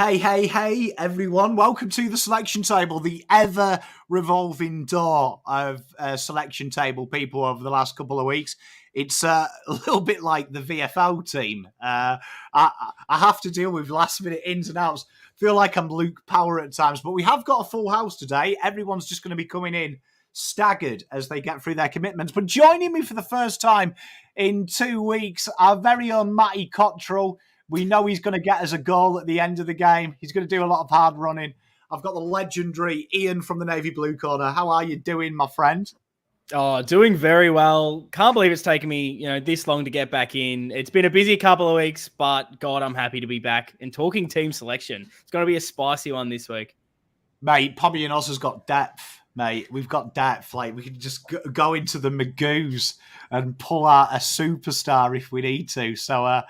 Hey, everyone. Welcome to the selection table, the ever-revolving door of selection table people over the last couple of weeks. It's a little bit like the VFL team. I have to deal with last-minute ins and outs. Feel like I'm Luke Power at times, but we have got a full house today. Everyone's just going to be coming in staggered as they get through their commitments. But joining me for the first time in 2 weeks, our very own Matty Cottrell. We know he's going to get us a goal at the end of the game. He's going to do a lot of hard running. I've got the legendary Ian from the Navy Blue Corner. How are you doing, my friend? Oh, doing very well. Can't believe it's taken me, this long to get back in. It's been a busy couple of weeks, but God, I'm happy to be back and talking team selection. It's going to be a spicy one this week. Mate, Poppy and us has got depth, mate. We've got depth. Like, we can just go into the Magoos and pull out a superstar if we need to. So,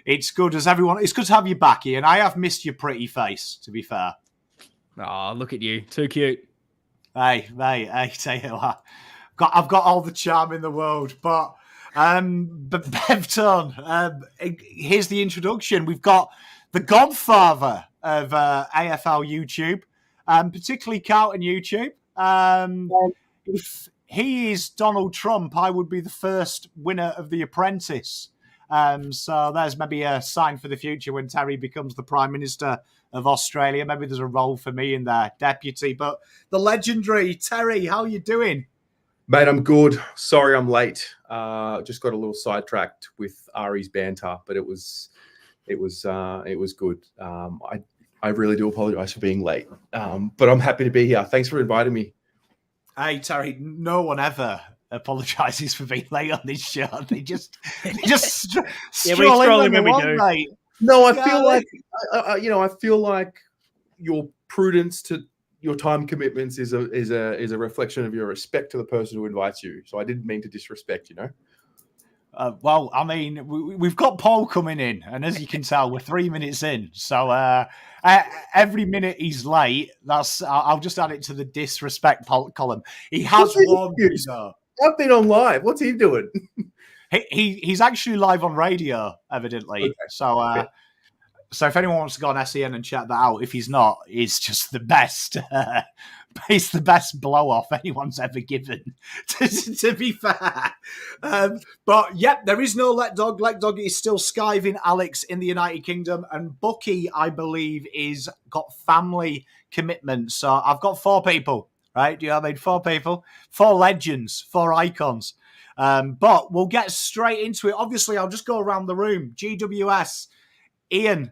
it's good as everyone. It's good to have you back, Ian. I have missed your pretty face, to be fair. Oh, look at you. Too cute. Hey, tell you what. I've got all the charm in the world. But bevtone, here's the introduction. We've got the godfather of AFL YouTube, particularly Carlton YouTube. If he is Donald Trump, I would be the first winner of The Apprentice. So there's maybe a sign for the future when Terry becomes the Prime Minister of Australia. Maybe there's a role for me in there, deputy. But the legendary Terry, how are you doing? Mate, I'm good. Sorry I'm late. Just got a little sidetracked with Ari's banter, but it was good. I really do apologise for being late, but I'm happy to be here. Thanks for inviting me. Hey, Terry, no one ever apologises for being late on this show. They just stroll in when we do. Mate. No, I feel like your prudence to your time commitments is a reflection of your respect to the person who invites you. So I didn't mean to disrespect, Well, I mean, we've got Paul coming in, and as you can tell, we're 3 minutes in. So every minute he's late, I'll just add it to the disrespect column. He has warned me, though. I've been on live. What's he doing? He's actually live on radio, evidently. Okay. So if anyone wants to go on SEN and check that out, if he's not, he's just the best. He's the best blow off anyone's ever given. To be fair, but yep, there is no Let Dog. Let Dog is still skiving Alex in the United Kingdom, and Bucky, I believe, is got family commitments. So I've got 4 people. Right? Do you know what I mean? 4 people, 4 legends, 4 icons. But we'll get straight into it. Obviously, I'll just go around the room. GWS, Ian,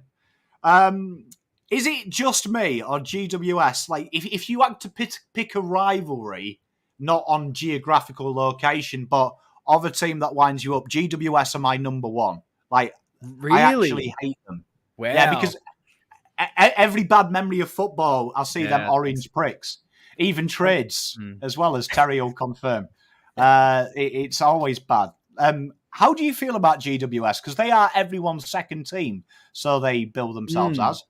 is it just me or GWS? Like, if you had to pick a rivalry, not on geographical location, but of a team that winds you up, GWS are my number one. Like, really? I actually hate them. Wow. Yeah, because every bad memory of football, I'll see them orange pricks. Even trades, as well as Terry will confirm. It's always bad. How do you feel about GWS? Because they are everyone's second team, so they bill themselves as.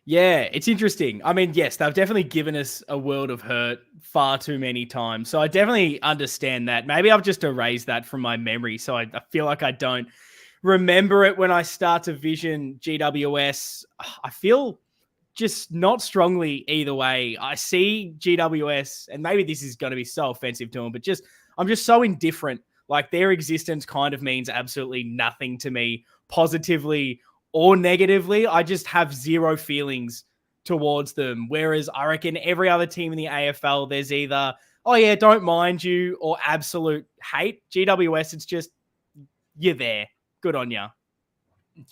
Yeah, it's interesting. I mean, yes, they've definitely given us a world of hurt far too many times. So I definitely understand that. Maybe I've just erased that from my memory, so I feel like I don't remember it when I start to vision GWS. I feel just not strongly either way. I see GWS, and maybe this is going to be so offensive to them, but I'm just so indifferent. Like, their existence kind of means absolutely nothing to me, positively or negatively. I just have zero feelings towards them. Whereas I reckon every other team in the AFL, there's either, oh yeah, don't mind you, or absolute hate. GWS, it's just, you're there. Good on ya.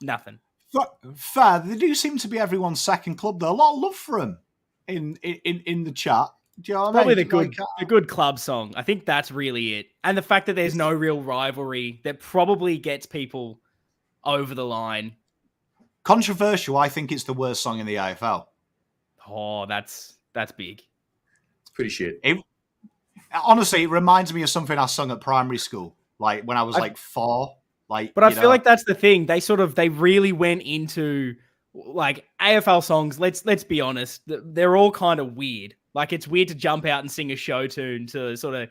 Nothing. Fair. They do seem to be everyone's second club, though. A lot of love for them in the chat. Do you know what I mean? Probably the good club song. I think that's really it. And the fact that there's no real rivalry that probably gets people over the line. Controversial. I think it's the worst song in the AFL. Oh, that's big. It's pretty shit. Honestly, it reminds me of something I sung at primary school, like when I was 4. But I feel like that's the thing. They really went into like AFL songs. Let's be honest. They're all kind of weird. Like, it's weird to jump out and sing a show tune to sort of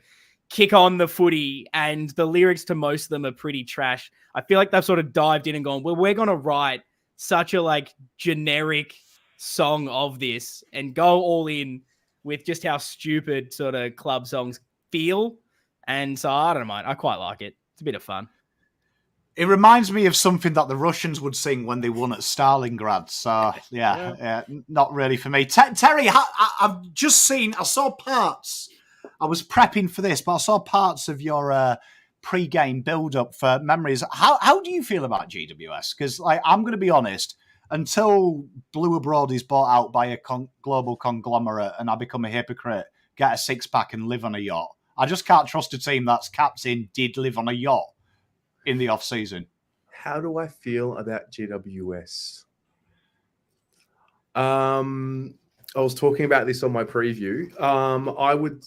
kick on the footy, and the lyrics to most of them are pretty trash. I feel like they've sort of dived in and gone, well, we're going to write such a like generic song of this and go all in with just how stupid sort of club songs feel. And so I don't mind. I quite like it. It's a bit of fun. It reminds me of something that the Russians would sing when they won at Stalingrad. So, yeah, not really for me. Terry, I've just seen, I saw parts. I was prepping for this, but I saw parts of your pre-game build-up for memories. How do you feel about GWS? Because I'm going to be honest, until Blue Abroad is bought out by a global conglomerate and I become a hypocrite, get a six-pack and live on a yacht, I just can't trust a team that's captain did live on a yacht in the off-season. How do I feel about GWS? I was talking about this on my preview. I would,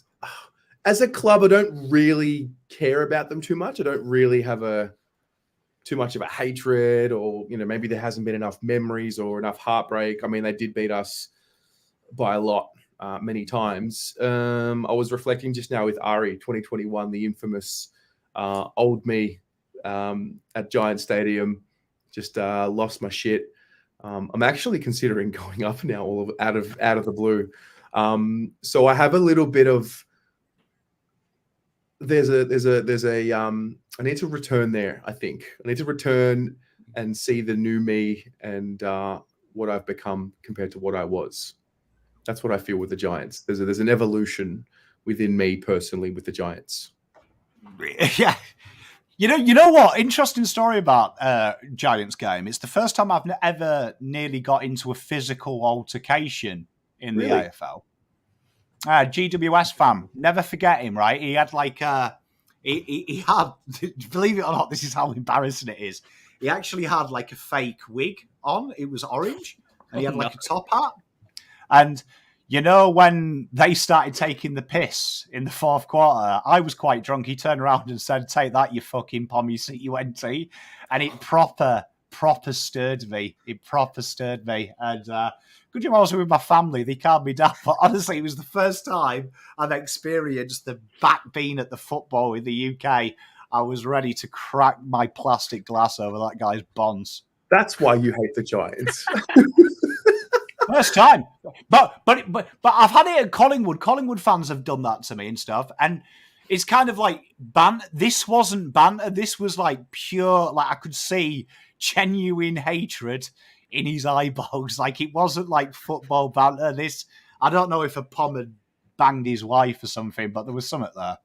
as a club, I don't really care about them too much. I don't really have too much of a hatred, or maybe there hasn't been enough memories or enough heartbreak. I mean, they did beat us by a lot many times. I was reflecting just now with Ari 2021, the infamous old me. At Giant Stadium, just lost my shit. I'm actually considering going up now, out of the blue. So I have a little bit of. There's a. I need to return there. I think I need to return and see the new me and what I've become compared to what I was. That's what I feel with the Giants. There's an evolution within me personally with the Giants. Yeah. You know what? Interesting story about Giants game. It's the first time I've ever nearly got into a physical altercation in the AFL. GWS fan, never forget him. Right? He had he had. Believe it or not, this is how embarrassing it is. He actually had a fake wig on. It was orange, and he had a top hat. And when they started taking the piss in the fourth quarter, I was quite drunk. He turned around and said, "Take that, you fucking pommy CUNT." And it proper stirred me. It proper stirred me. And good job I was with my family. They calmed me down. But honestly, it was the first time I've experienced the back bean at the football in the UK. I was ready to crack my plastic glass over that guy's bonds. That's why you hate the Giants. First time, but I've had it at Collingwood. Collingwood fans have done that to me and stuff, and it's kind of like banter. This wasn't banter. This was pure. I could see genuine hatred in his eyeballs. It wasn't football banter. This, I don't know if a pom had banged his wife or something, but there was something there.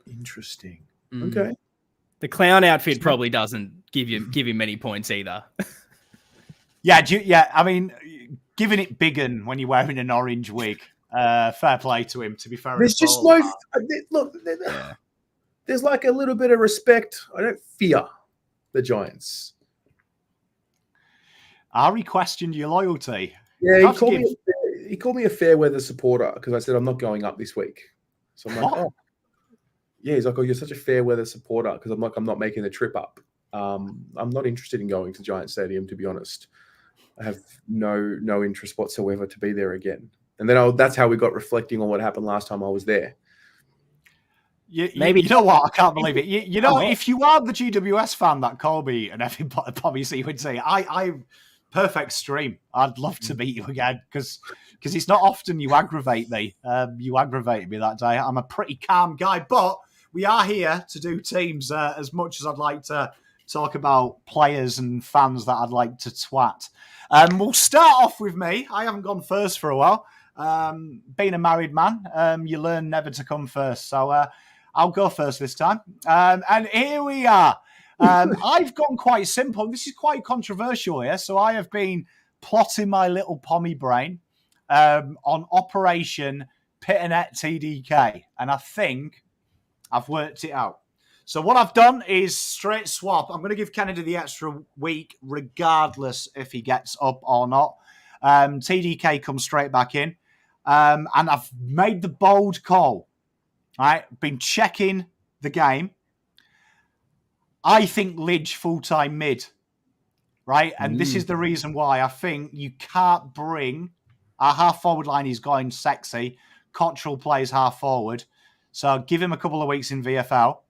Interesting. Okay. The clown outfit probably doesn't give him many points either. Yeah. I mean, giving it big un when you're wearing an orange wig. Fair play to him, to be fair. There's just no... Look, there's a little bit of respect. I don't fear the Giants. Ari questioned your loyalty. Yeah, he called me a fair weather supporter because I said I'm not going up this week. So I'm like, oh. Yeah, he's like, oh, you're such a fair weather supporter because I'm not making the trip up. I'm not interested in going to Giant Stadium, to be honest. I have no interest whatsoever to be there again. And then that's how we got reflecting on what happened last time I was there. Maybe you know what? I can't believe it. You know, if you are the GWS fan that Colby and everybody probably would say, I perfect stream. I'd love to meet you again because it's not often you aggravate me. You aggravated me that day. I'm a pretty calm guy, but we are here to do teams as much as I'd like to talk about players and fans that I'd like to twat. We'll start off with me. I haven't gone first for a while. Being a married man, you learn never to come first. So I'll go first this time. And here we are. I've gone quite simple. This is quite controversial here. So I have been plotting my little pommy brain on Operation Pitanet TDK. And I think I've worked it out. So what I've done is straight swap. I'm going to give Kennedy the extra week, regardless if he gets up or not. TDK comes straight back in. And I've made the bold call. Right? Been checking the game. I think Lidge full-time mid. Right? And this is the reason why I think you can't bring... Our half-forward line is going sexy. Cottrell plays half-forward. So give him a couple of weeks in VFL.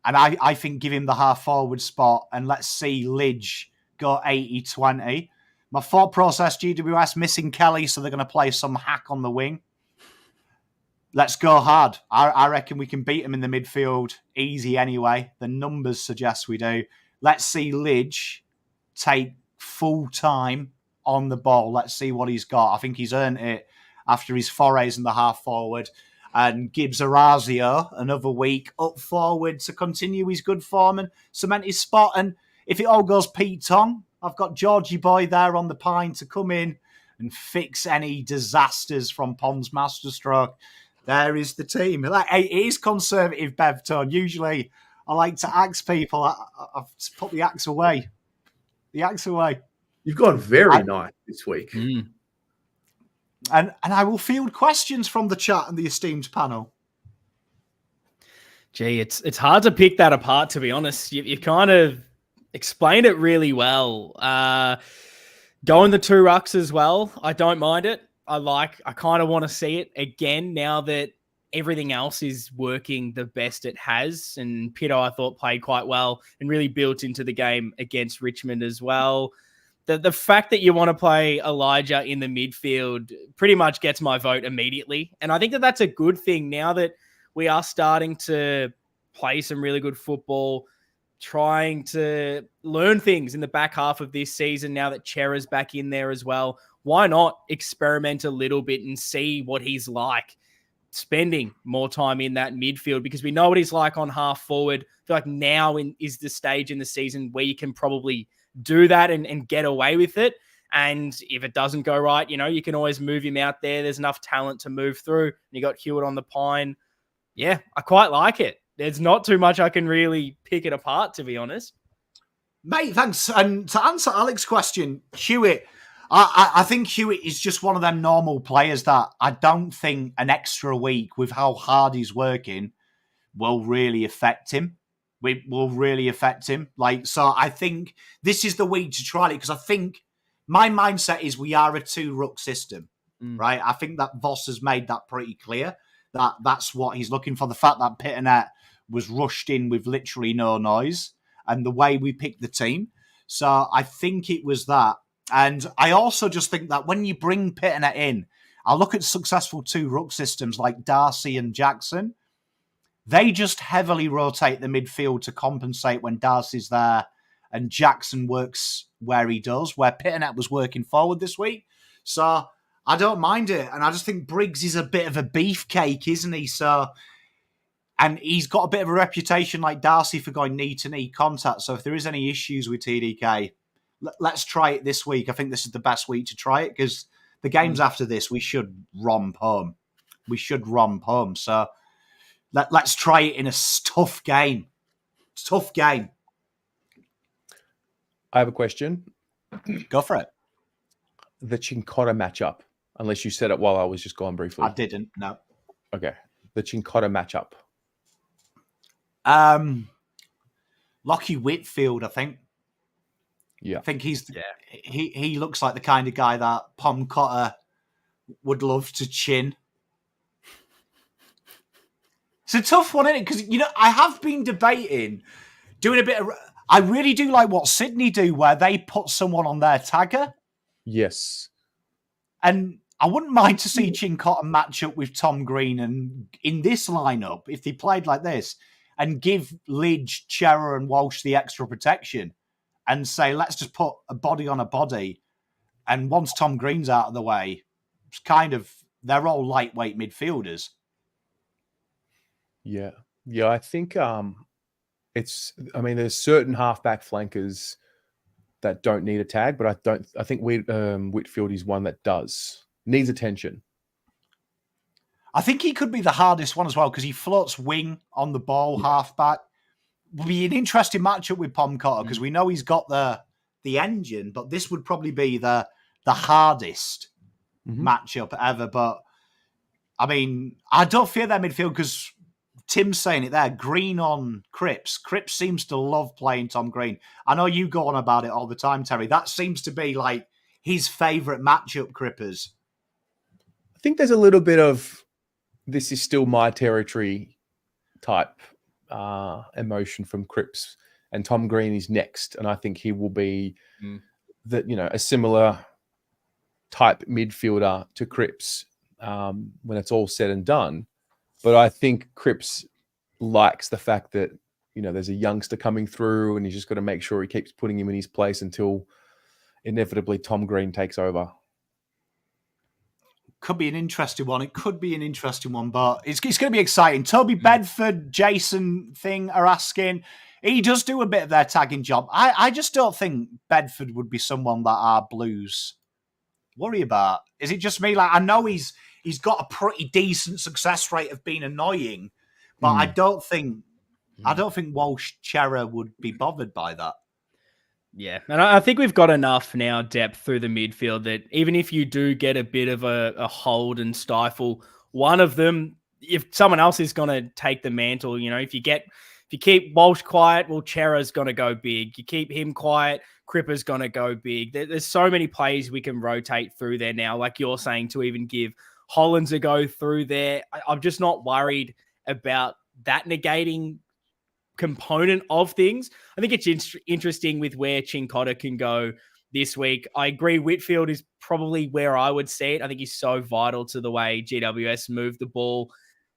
And I think give him the half-forward spot and let's see Lidge go 80-20. My thought process, GWS missing Kelly, so they're going to play some hack on the wing. Let's go hard. I reckon we can beat them in the midfield easy anyway. The numbers suggest we do. Let's see Lidge take full time on the ball. Let's see what he's got. I think he's earned it after his forays in the half forward. And Gibbs Orazio, another week up forward to continue his good form and cement his spot. And if it all goes Pete Tong, I've got Georgie Boy there on the pine to come in and fix any disasters from Pond's masterstroke. There is the team. It is conservative, bevtone. Usually, I like to axe people. I've put the axe away. The axe away. You've gone very nice this week. And I will field questions from the chat and the esteemed panel. Gee, it's hard to pick that apart, to be honest. You've kind of explained it really well. Going the 2 rucks as well, I don't mind it. I kind of want to see it again now that everything else is working the best it has. And Pito, I thought, played quite well and really built into the game against Richmond as well. The fact that you want to play Elijah in the midfield pretty much gets my vote immediately. And I think that that's a good thing now that we are starting to play some really good football, trying to learn things in the back half of this season now that Chera's back in there as well. Why not experiment a little bit and see what he's like spending more time in that midfield? Because we know what he's like on half forward. I feel like now is the stage in the season where you can probably do that and get away with it. And if it doesn't go right, you can always move him out there. There's enough talent to move through. And you got Hewitt on the pine. Yeah, I quite like it. There's not too much I can really pick it apart, to be honest. Mate, thanks. And to answer Alex's question, Hewitt, I think Hewitt is just one of them normal players that I don't think an extra week with how hard he's working will really affect him. It will really affect him. So I think this is the week to try it because I think my mindset is we are a 2-ruck system, right? I think that Voss has made that pretty clear that that's what he's looking for. The fact that Pitternet was rushed in with literally no noise and the way we picked the team. So I think it was that. And I also just think that when you bring Pitternet in, I look at successful 2-ruck systems like Darcy and Jackson. They just heavily rotate the midfield to compensate when Darcy's there and Jackson works where he does, where Pitternet was working forward this week. So I don't mind it. And I just think Briggs is a bit of a beefcake, isn't he? And he's got a bit of a reputation like Darcy for going knee-to-knee contact. So if there is any issues with TDK, let's try it this week. I think this is the best week to try it because the games after this, we should romp home. So let's try it in a tough game. Tough game. I have a question. Go for it. The Cincotta matchup, unless you said it while I was just gone briefly. I didn't, no. Okay. The Cincotta matchup. Lockie Whitfield, I think. Yeah. I think he looks like the kind of guy that Pom Cotter would love to chin. It's a tough one, isn't it? Because, I have been debating doing a bit of... I really do like what Sydney do, where they put someone on their tagger. Yes. And I wouldn't mind to see Cincotta match up with Tom Green and in this lineup, if they played like this, and give Lidge, Chera and Walsh the extra protection and say, let's just put a body on a body. And once Tom Green's out of the way, it's they're all lightweight midfielders. Yeah. Yeah, I think there's certain halfback flankers that don't need a tag, but I think Whitfield is one that needs attention. I think he could be the hardest one as well because he floats wing on the ball, halfback. Will be an interesting matchup with Pom Cotter because we know he's got the engine, but this would probably be the hardest matchup ever. But I mean, I don't fear their midfield because Tim's saying it there. Green on Cripps. Cripps seems to love playing Tom Green. I know you go on about it all the time, Terry. That seems to be like his favourite matchup, Crippers. I think there's a little bit of this is still my territory type emotion from Cripps. And Tom Green is next. And I think he will be that, you know, a similar type midfielder to Cripps when it's all said and done. But I think Cripps likes the fact that, you know, there's a youngster coming through and he's just got to make sure he keeps putting him in his place until inevitably Tom Green takes over. Could be an interesting one. It could be an interesting one, but it's going to be exciting. Toby Bedford, Jason Thing are asking. He does do a bit of their tagging job. I just don't think Bedford would be someone that our Blues worry about. Is it just me? Like, I know he's got a pretty decent success rate of being annoying, but I don't think Walsh Chera would be bothered by that. Yeah, and I think we've got enough now depth through the midfield that even if you do get a bit of a hold and stifle one of them, if someone else is going to take the mantle, you know, if you keep Walsh quiet, well, Chera's going to go big. You keep him quiet, Cripper's going to go big. There's so many plays we can rotate through there now, like you're saying, to even give Hollands a go through there. I'm just not worried about that negating component of things. I think it's interesting with where Cincotta can go this week. I agree Whitfield is probably where I would see it. I think he's so vital to the way GWS move the ball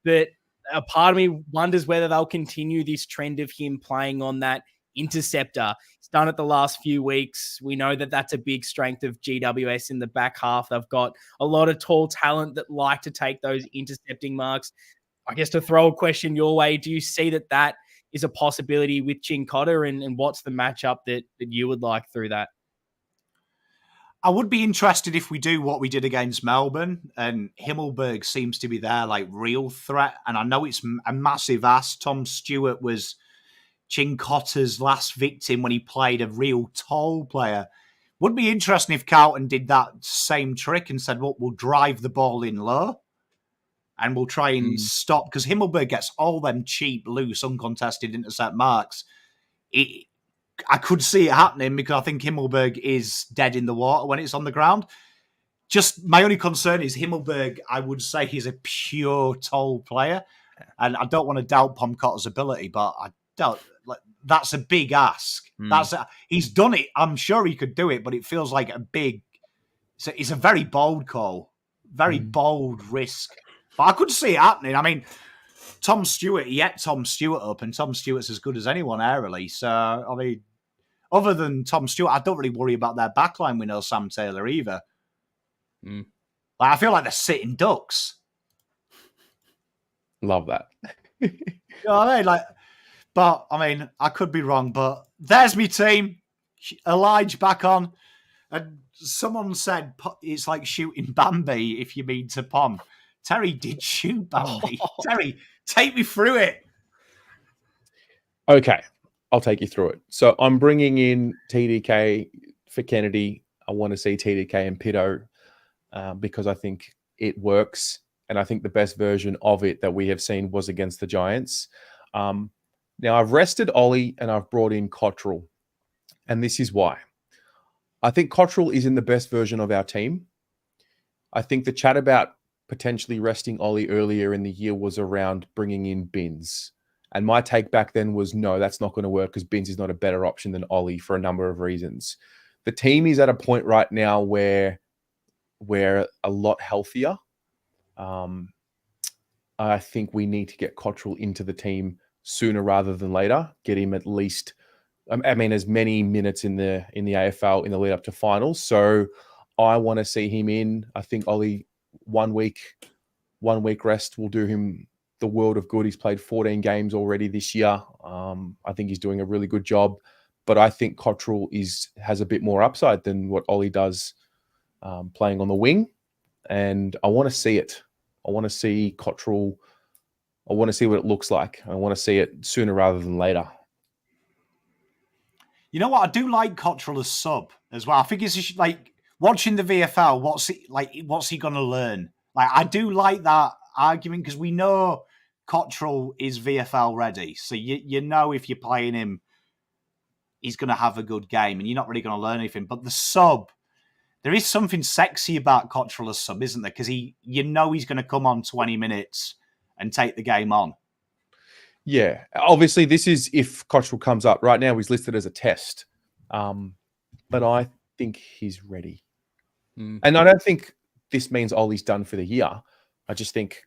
that a part of me wonders whether they'll continue this trend of him playing on that interceptor. He's done it the last few weeks. We know that that's a big strength of GWS in the back half. They've got a lot of tall talent that like to take those intercepting marks. I guess to throw a question your way, do you see that is a possibility with Cincotta, and what's the matchup that you would like through that? I would be interested if we do what we did against Melbourne, and Himmelberg seems to be their like real threat. And I know it's a massive ask. Tom Stewart was Cincotta's last victim when he played a real tall player. Would be interesting if Carlton did that same trick and said, "Well, we'll drive the ball in low and we'll try and stop," because Himmelberg gets all them cheap, loose, uncontested intercept marks. I could see it happening because I think Himmelberg is dead in the water when it's on the ground. Just my only concern is Himmelberg, I would say he's a pure tall player. And I don't want to doubt Pomcotta's ability, but I doubt that's a big ask. He's done it. I'm sure he could do it, but it feels like it's a very bold call, very bold risk. But I could see it happening. I mean, Tom Stewart up, and Tom Stewart's as good as anyone aerially. So, I mean, other than Tom Stewart, I don't really worry about their backline with no Sam Taylor either. Like, I feel like they're sitting ducks. Love that. You know what I mean? I could be wrong, but there's my team. Elijah back on. And someone said it's like shooting Bambi if you mean to Pom. Terry did shoot Bambi. Terry, take me through it. Okay, I'll take you through it. So I'm bringing in TDK for Kennedy. I want to see TDK and Pito because I think it works. And I think the best version of it that we have seen was against the Giants. Now, I've rested Ollie and I've brought in Cottrell. And this is why. I think Cottrell is in the best version of our team. I think the chat about potentially resting Ollie earlier in the year was around bringing in Binns. And my take back then was, no, that's not going to work because Binns is not a better option than Ollie for a number of reasons. The team is at a point right now where we're a lot healthier. I think we need to get Cottrell into the team sooner rather than later. Get him at least, as many minutes in the AFL in the lead up to finals. So I want to see him in. I think Ollie, 1 week rest will do him the world of good. He's played 14 games already this year. I think he's doing a really good job, but I think Cottrell has a bit more upside than what Ollie does playing on the wing. And I want to see it. I want to see Cottrell. I want to see what it looks like. I want to see it sooner rather than later. You know what? I do like Cottrell as sub as well. I think it's like watching the VFL. What's he going to learn? Like, I do like that argument because we know Cottrell is VFL ready. So you know if you're playing him, he's going to have a good game and you're not really going to learn anything. But the sub, there is something sexy about Cottrell as sub, isn't there? Because he's going to come on 20 minutes and take the game on. Yeah, obviously this is if Cottrell comes up. Right now he's listed as a test. But think he's ready. Mm. And I don't think this means Ollie's done for the year. I just think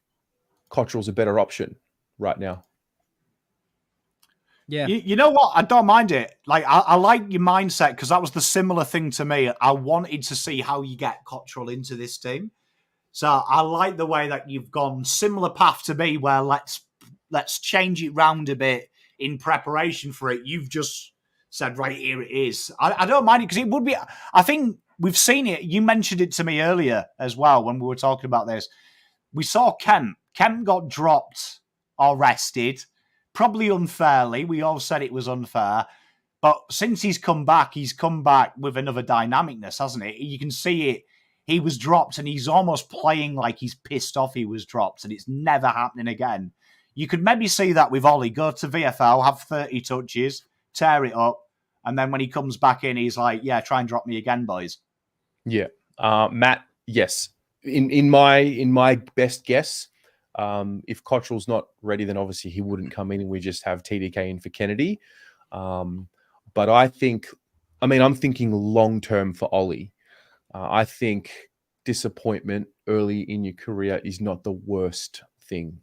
Cottrell's a better option right now. Yeah. You know what? I don't mind it. Like, I like your mindset, because that was the similar thing to me. I wanted to see how you get Cottrell into this team. So I like the way that you've gone similar path to me, where let's change it round a bit in preparation for it. You've just said, right, here it is. I don't mind it, because it would be, I think we've seen it. You mentioned it to me earlier as well when we were talking about this. We saw Kemp. Kemp got dropped or rested, probably unfairly. We all said it was unfair. But since he's come back with another dynamicness, hasn't it? You can see it. He was dropped and he's almost playing like he's pissed off he was dropped, and it's never happening again. You could maybe see that with Ollie. Go to VFL, have 30 touches, tear it up, and then when he comes back in, he's like, yeah, try and drop me again, boys. Yeah. Matt, yes. In my best guess, if Cottrell's not ready, then obviously he wouldn't come in and we just have TDK in for Kennedy. But I'm thinking long-term for Ollie. I think disappointment early in your career is not the worst thing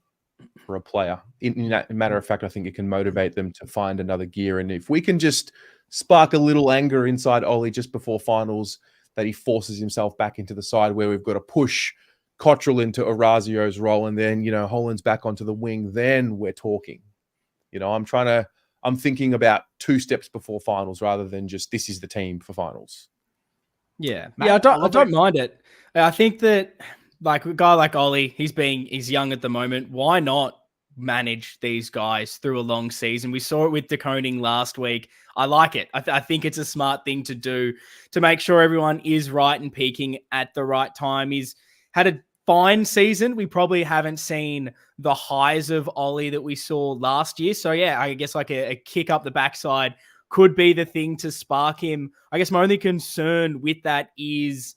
for a player. In that matter of fact, I think it can motivate them to find another gear. And if we can just spark a little anger inside Ollie just before finals, that he forces himself back into the side where we've got to push Cottrell into Orazio's role, and then, Holland's back onto the wing, then we're talking. I'm thinking about 2 steps before finals rather than just this is the team for finals. Yeah. I don't mind it. I think that, like, a guy like Ollie, he's young at the moment. Why not manage these guys through a long season? We saw it with DeConing last week. I like it. I think it's a smart thing to do to make sure everyone is right and peaking at the right time. He's had a fine season. We probably haven't seen the highs of Ollie that we saw last year. So yeah, I guess like a kick up the backside could be the thing to spark him. I guess my only concern with that is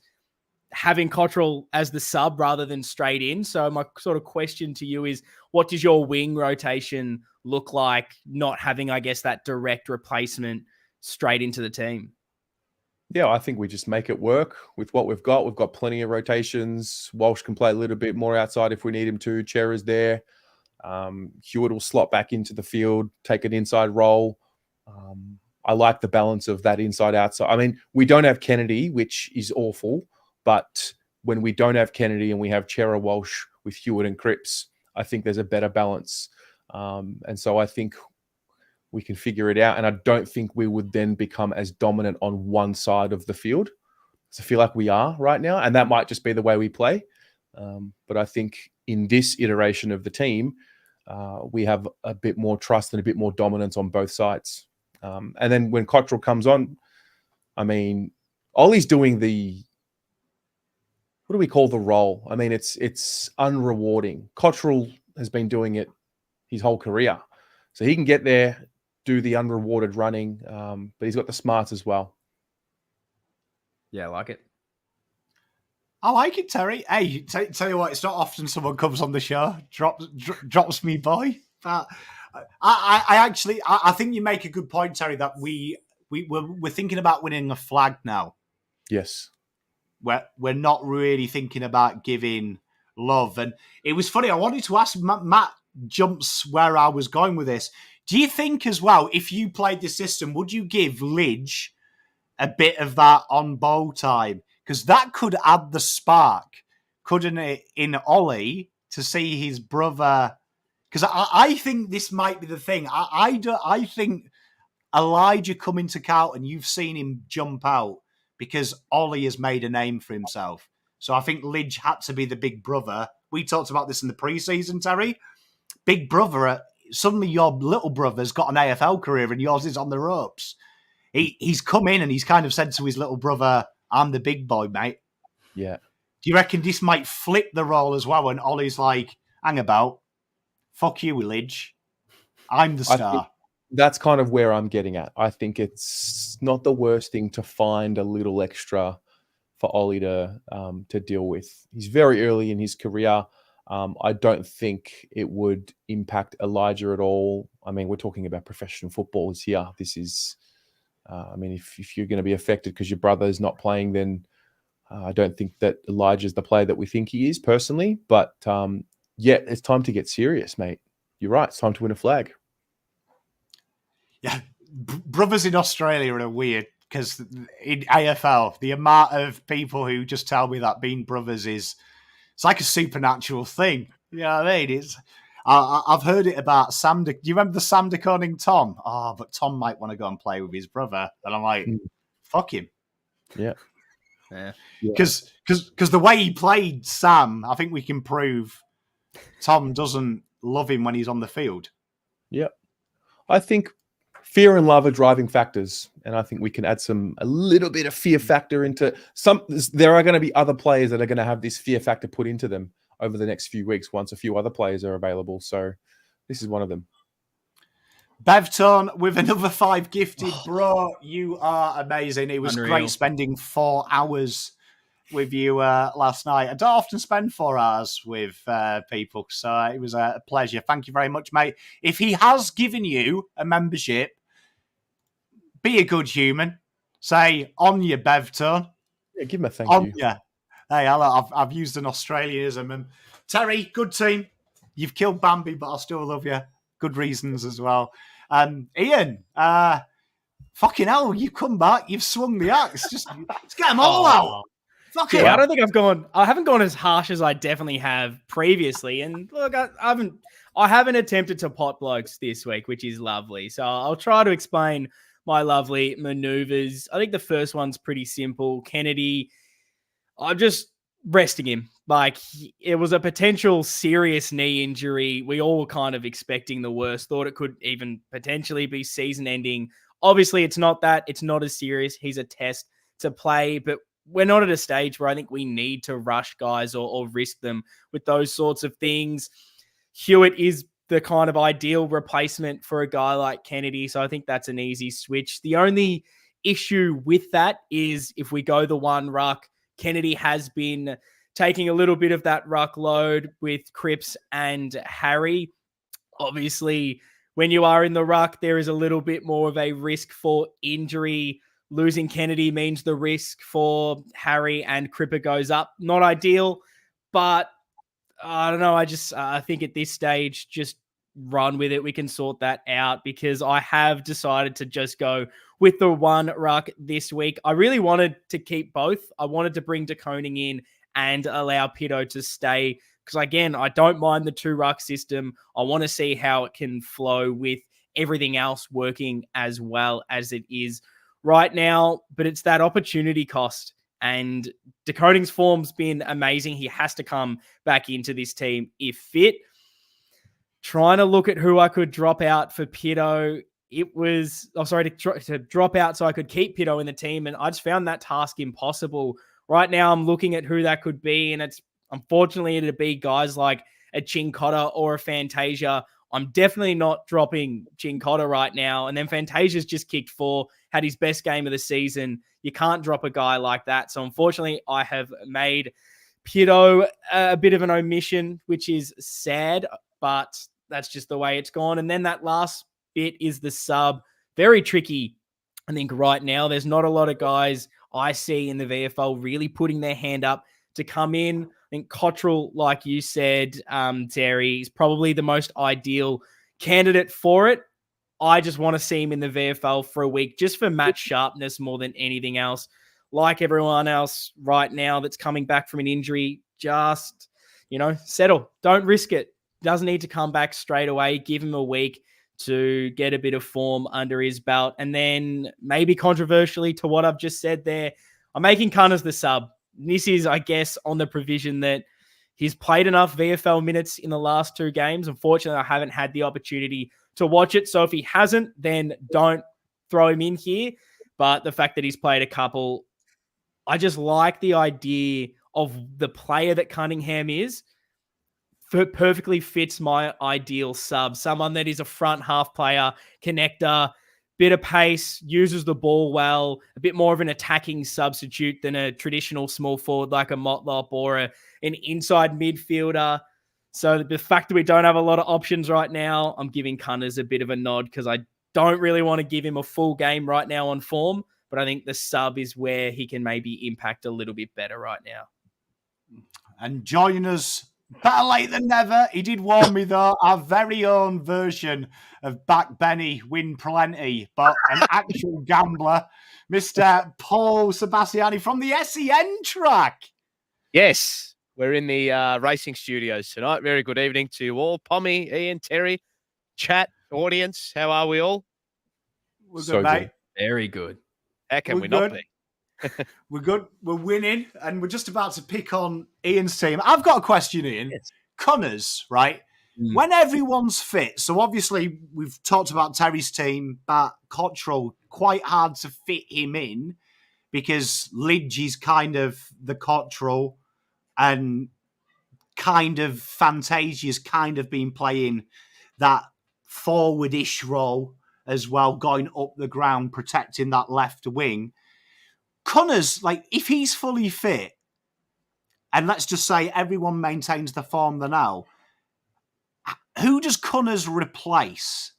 having Cottrell as the sub rather than straight in. So my sort of question to you is, what does your wing rotation look like, not having, I guess, that direct replacement straight into the team? Yeah, I think we just make it work with what we've got. We've got plenty of rotations. Walsh can play a little bit more outside if we need him to. Chera's there. Hewitt will slot back into the field, take an inside role. I like the balance of that inside-outside. I mean, we don't have Kennedy, which is awful, but when we don't have Kennedy and we have Chera, Walsh with Hewitt and Cripps, I think there's a better balance. And so I think we can figure it out. And I don't think we would then become as dominant on one side of the field. So I feel like we are right now, and that might just be the way we play. But I think in this iteration of the team, we have a bit more trust and a bit more dominance on both sides. And then when Cottrell comes on, I mean, Ollie's doing what do we call the role? I mean, it's unrewarding. Cottrell has been doing it his whole career. So he can get there, do the unrewarded running, but he's got the smarts as well. Yeah, I like it. I like it, Terry. Hey, tell you what, it's not often someone comes on the show, drops me boy. But I think you make a good point, Terry, that we're thinking about winning a flag now. Yes. We're not really thinking about giving love. And it was funny, I wanted to ask, Matt jumps where I was going with this. Do you think as well, if you played the system, would you give Lidge a bit of that on bowl time? Because that could add the spark, couldn't it, in Ollie, to see his brother? Because I think this might be the thing. I think Elijah coming to Carlton, you've seen him jump out because Ollie has made a name for himself. So I think Lidge had to be the big brother. We talked about this in the preseason, Terry. Big brother, suddenly your little brother's got an AFL career and yours is on the ropes. He's come in and he's kind of said to his little brother, I'm the big boy, mate. Yeah. Do you reckon this might flip the role as well when Ollie's like, hang about, fuck you, Lidge. I'm the star. That's kind of where I'm getting at. I think it's not the worst thing to find a little extra for Ollie to deal with. He's very early in his career. I don't think it would impact Elijah at all. I mean, we're talking about professional footballers here. This is I mean, if you're going to be affected because your brother is not playing, then I don't think that Elijah's the player that we think he is personally. But yeah, it's time to get serious, mate. You're right. It's time to win a flag. Yeah, brothers in Australia are weird because in AFL, the amount of people who just tell me that being brothers it's like a supernatural thing. You know what I mean? I've heard it about Sam. Do you remember the Sam Conning Tom? Oh, but Tom might want to go and play with his brother, and I'm like, fuck him. Yeah. Because the way he played Sam, I think we can prove Tom doesn't love him when he's on the field. Yeah. I think fear and love are driving factors, and I think we can add a little bit of fear factor into some. There are going to be other players that are going to have this fear factor put into them over the next few weeks once a few other players are available. So this is one of them. Bevtone with another 5 gifted, bro. You are amazing. It was great spending 4 hours with you last night. I don't often spend 4 hours with people, so it was a pleasure. Thank you very much, mate. If he has given you a membership, be a good human. Say, on your Bevtone. Yeah, give him a thank you. Yeah. Hey, I've used an Australianism. And Terry, good team. You've killed Bambi, but I still love you. Good reasons as well. Ian, fucking hell, you come back. You've swung the axe. Just get them all out. Fucking I don't think I haven't gone as harsh as I definitely have previously. And look, I haven't attempted to pot blokes this week, which is lovely. So I'll try to explain my lovely maneuvers. I think the first one's pretty simple. Kennedy, I'm just resting him. Like, it was a potential serious knee injury. We all were kind of expecting the worst, thought it could even potentially be season ending. Obviously, it's not that. It's not as serious. He's a test to play, but we're not at a stage where I think we need to rush guys or risk them with those sorts of things. Hewitt is the kind of ideal replacement for a guy like Kennedy, so I think that's an easy switch. The only issue with that is if we go the one ruck, Kennedy has been taking a little bit of that ruck load with Cripps and Harry. Obviously, when you are in the ruck, there is a little bit more of a risk for injury. Losing Kennedy means the risk for Harry and Cripper goes up. Not ideal, but I don't know. I think at this stage, just run with it. We can sort that out because I have decided to just go with the one ruck this week. I really wanted to keep both. I wanted to bring De Koning in and allow Pito to stay because, again, I don't mind the 2 ruck system. I want to see how it can flow with everything else working as well as it is right now, but it's that opportunity cost. And De Koning's form's been amazing. He has to come back into this team if fit. Trying to look at who I could drop out for Pito. To drop out so I could keep Pito in the team, and I just found that task impossible. Right now, I'm looking at who that could be, and it's unfortunately it'd be guys like a Chincotta or a Fantasia. I'm definitely not dropping Chincotta right now. And then Fantasia's just kicked 4, had his best game of the season. You can't drop a guy like that. So unfortunately, I have made Pito a bit of an omission, which is sad, but that's just the way it's gone. And then that last bit is the sub. Very tricky. I think right now there's not a lot of guys I see in the VFL really putting their hand up to come in. I think Cottrell, like you said, Terry, is probably the most ideal candidate for it. I just want to see him in the VFL for a week just for match sharpness more than anything else. Like everyone else right now that's coming back from an injury, just, settle. Don't risk it. Doesn't need to come back straight away. Give him a week to get a bit of form under his belt. And then maybe controversially to what I've just said there, I'm making Cunners the sub. This is, I guess, on the provision that he's played enough VFL minutes in the last 2 games. Unfortunately, I haven't had the opportunity to watch it. So if he hasn't, then don't throw him in here. But the fact that he's played a couple, I just like the idea of the player that Cunningham is. Perfectly fits my ideal sub. Someone that is a front half player, connector, bit of pace, uses the ball well, a bit more of an attacking substitute than a traditional small forward like a Motlop or an inside midfielder. So the fact that we don't have a lot of options right now, I'm giving Cunners a bit of a nod because I don't really want to give him a full game right now on form, but I think the sub is where he can maybe impact a little bit better right now. And joining us, better late than never, he did warn me though, our very own version of Back Benny Win Plenty, but an actual gambler, Mr. Paul Sebastiani from the SEN track. Yes, we're in the racing studios tonight. Very good evening to you all. Pommy, Ian, Terry, chat, audience. How are we all? We're good, So mate. good. Very good. How can We're we not good. be? We're good. We're winning, and we're just about to pick on Ian's team. I've got a question, Ian. Yes. Connors, right? When everyone's fit, so obviously we've talked about Terry's team, but Cottrell, quite hard to fit him in because Lidge is kind of the Cottrell and kind of Fantasia's kind of been playing that forward-ish role as well, going up the ground, protecting that left wing. Connors, like, if he's fully fit, and let's just say everyone maintains the form they're now, who does Connors replace?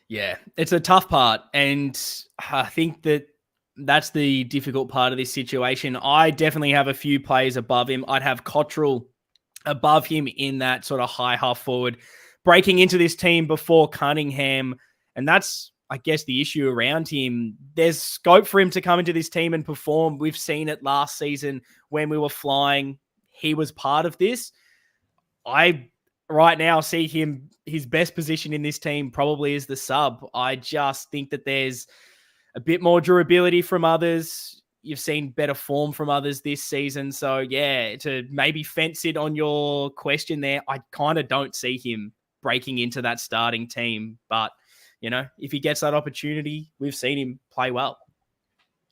Yeah, it's a tough part. And I think that's the difficult part of this situation. I definitely have a few players above him. I'd have Cottrell above him in that sort of high half forward, breaking into this team before Cunningham. And that's, I guess, the issue around him. There's scope for him to come into this team and perform. We've seen it last season when we were flying. He was part of this. I right now see him, his best position in this team probably is the sub. I just think that there's a bit more durability from others. You've seen better form from others this season. So, yeah, to maybe fence it on your question there, I kind of don't see him breaking into that starting team. But, you know, if he gets that opportunity, we've seen him play well.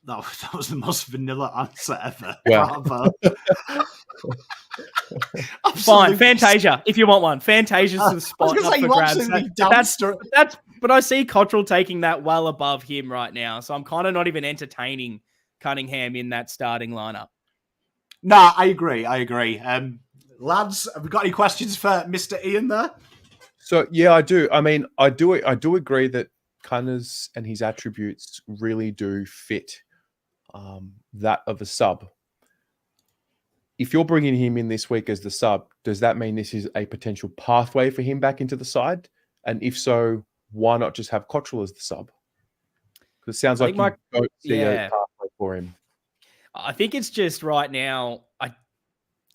That was the most vanilla answer ever. Wow. Bravo. Fine, Fantasia, if you want one. Fantasia's the spot up for grabs. But I see Cottrell taking that well above him right now. So I'm kind of not even entertaining Cunningham in that starting lineup. Nah, I agree. Lads, have we got any questions for Mr. Ian there? So yeah, I do. I mean, I do agree that Connors and his attributes really do fit that of a sub. If you're bringing him in this week as the sub, does that mean this is a potential pathway for him back into the side? And if so, why not just have Cottrell as the sub? Because it sounds like you don't see a pathway for him. I think it's just right now, I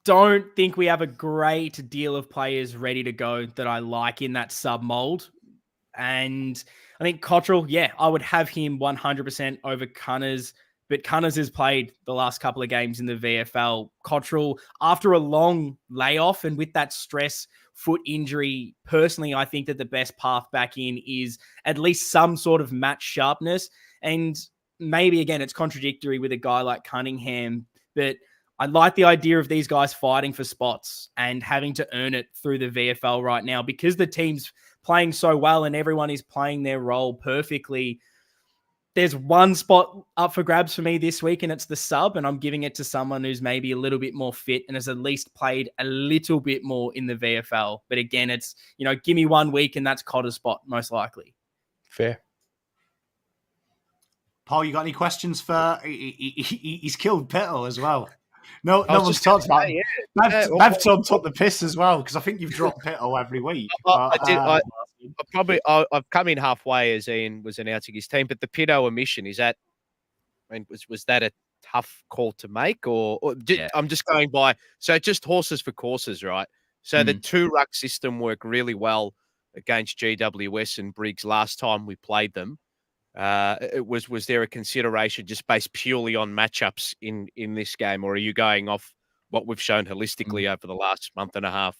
don't think we have a great deal of players ready to go that I like in that sub mold. And I think Cottrell, yeah, I would have him 100% over Connors. But Connors has played the last couple of games in the VFL. Cottrell, after a long layoff and with that stress foot injury, personally, I think that the best path back in is at least some sort of match sharpness. And maybe, again, it's contradictory with a guy like Cunningham, but I like the idea of these guys fighting for spots and having to earn it through the VFL right now because the team's playing so well and everyone is playing their role perfectly. There's one spot up for grabs for me this week, and it's the sub, and I'm giving it to someone who's maybe a little bit more fit and has at least played a little bit more in the VFL. But again, it's, you know, give me 1 week, and that's Cotter's spot, most likely. Fair. Paul, you got any questions for... He's killed Pittle as well. No one's talked about it. Bevtone took the piss as well, because I think you've dropped Pittle every week. I've come in halfway as Ian was announcing his team, but the Pitto omission, is that, I mean, was that a tough call to make, I'm just going by, so just horses for courses, right? So the 2-ruck system worked really well against GWS and Briggs last time we played them. Was there a consideration just based purely on matchups in this game, or are you going off what we've shown holistically over the last month and a half?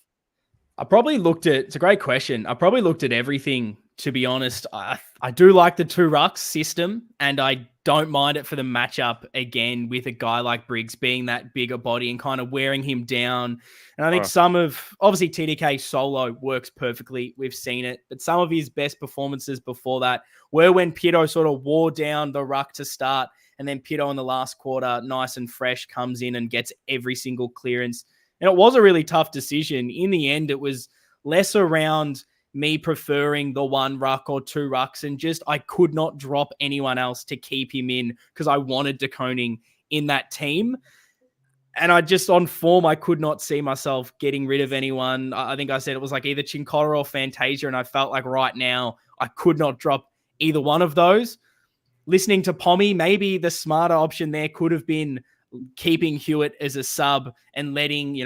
I probably looked at, it's a great question. I probably looked at everything, to be honest. I do like the 2-rucks system, and I don't mind it for the matchup again with a guy like Briggs being that bigger body and kind of wearing him down. And I think obviously TDK solo works perfectly. We've seen it, but some of his best performances before that were when Pitto sort of wore down the ruck to start, and then Pitto in the last quarter, nice and fresh, comes in and gets every single clearance. And it was a really tough decision. In the end, it was less around me preferring the one ruck or two rucks, and just I could not drop anyone else to keep him in because I wanted De Koning in that team. And I just, on form, I could not see myself getting rid of anyone. I think I said it was like either Chinkora or Fantasia, and I felt like right now I could not drop either one of those. Listening to Pommy, maybe the smarter option there could have been keeping Hewitt as a sub and letting,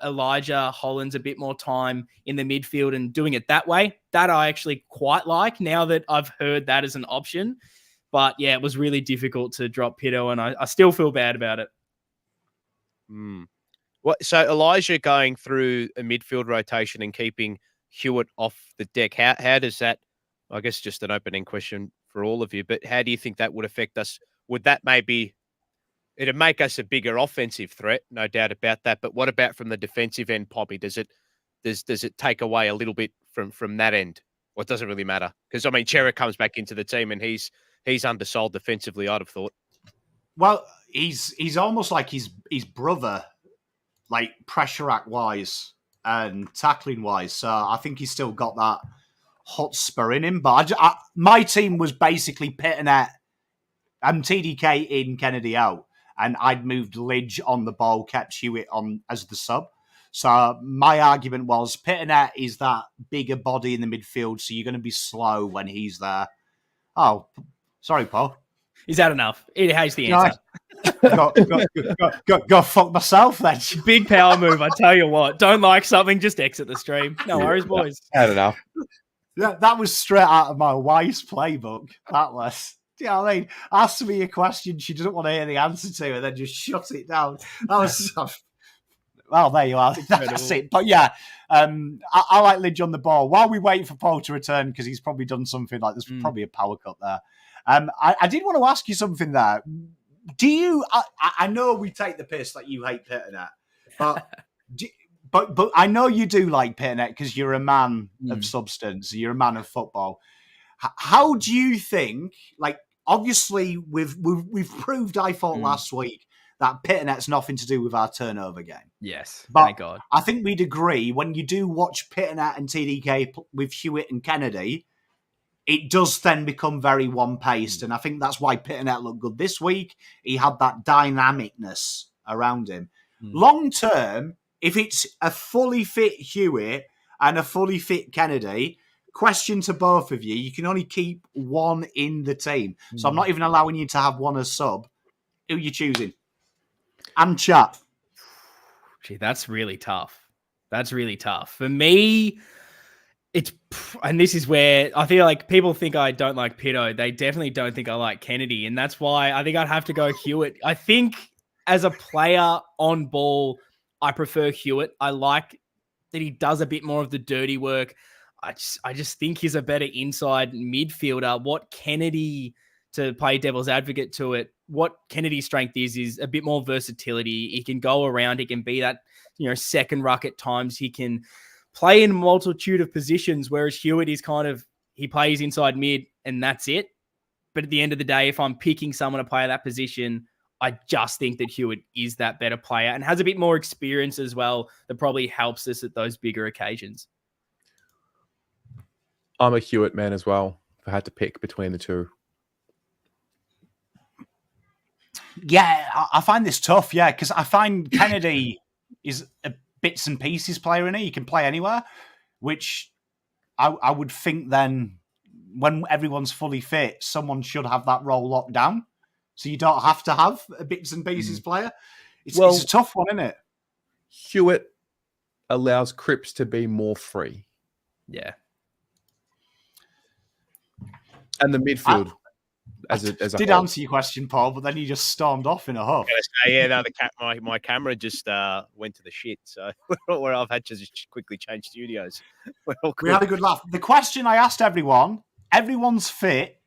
Elijah Hollands a bit more time in the midfield and doing it that way. That I actually quite like now that I've heard that as an option. But yeah, it was really difficult to drop Pito, and I still feel bad about it. So Elijah going through a midfield rotation and keeping Hewitt off the deck, how does that, I guess just an opening question for all of you, but how do you think that would affect us? Would that it'd make us a bigger offensive threat, no doubt about that, but what about from the defensive end, Poppy? Does it take away a little bit from that end? Or it doesn't really matter? Because, Chera comes back into the team and he's undersold defensively, I'd have thought. Well, he's almost like his brother, like pressure act wise and tackling wise. So I think he's still got that hot spur in him. But my team was basically Pitternet and TDK in, Kennedy out, and I'd moved Lidge on the ball, kept Hewitt on as the sub. So my argument was Pitternet is that bigger body in the midfield, so you're going to be slow when he's there. Oh, sorry, Paul. Is that enough? It has the answer. Go fuck myself then. Big power move, I tell you what. Don't like something, just exit the stream. No worries, boys. Had enough. That was straight out of my wife's playbook. That was. Do you know what I mean? Ask me a question she doesn't want to hear the answer to, and then just shut it down. That was. Well, there you are. That's it. But yeah, I like Lidge on the ball. While we wait for Paul to return, because he's probably done something like there's probably a power cut there. I did want to ask you something there. Do you? I know we take the piss that you hate Pitternet, but I know you do like Pitternet because you're a man of substance. You're a man of football. How do you think? Like, obviously, we've proved. I thought last week that Pitternet's nothing to do with our turnover game. Yes, but thank God. I think we'd agree when you do watch Pitternet and TDK with Hewitt and Kennedy. It does then become very one-paced, and I think that's why Pitternet looked good this week. He had that dynamicness around him. Long-term, if it's a fully fit Hewitt and a fully fit Kennedy, question to both of you, you can only keep one in the team. So I'm not even allowing you to have one as sub. Who are you choosing? And chat. Gee, that's really tough. That's really tough. For me... And this is where I feel like people think I don't like Pito. They definitely don't think I like Kennedy. And that's why I think I'd have to go Hewitt. I think as a player on ball, I prefer Hewitt. I like that he does a bit more of the dirty work. I just think he's a better inside midfielder. What Kennedy, to play devil's advocate to it, what Kennedy's strength is a bit more versatility. He can go around. He can be that, second ruck at times. He can play in a multitude of positions, whereas Hewitt is he plays inside mid and that's it. But at the end of the day, if I'm picking someone to play that position, I just think that Hewitt is that better player and has a bit more experience as well that probably helps us at those bigger occasions. I'm a Hewitt man as well, if I had to pick between the two. Yeah, I find this tough, because I find Kennedy is a bits and pieces player in it. He can play anywhere, which I would think then when everyone's fully fit, someone should have that role locked down. So you don't have to have a bits and pieces player. It's a tough one, isn't it? Hewitt allows Cripps to be more free. Yeah. And the midfield as a did whole. Answer your question, Paul, but then you just stormed off in a huff. My camera just went to the shit, so where I've had to just quickly change studios. We had a good laugh. The question I asked everyone's fit.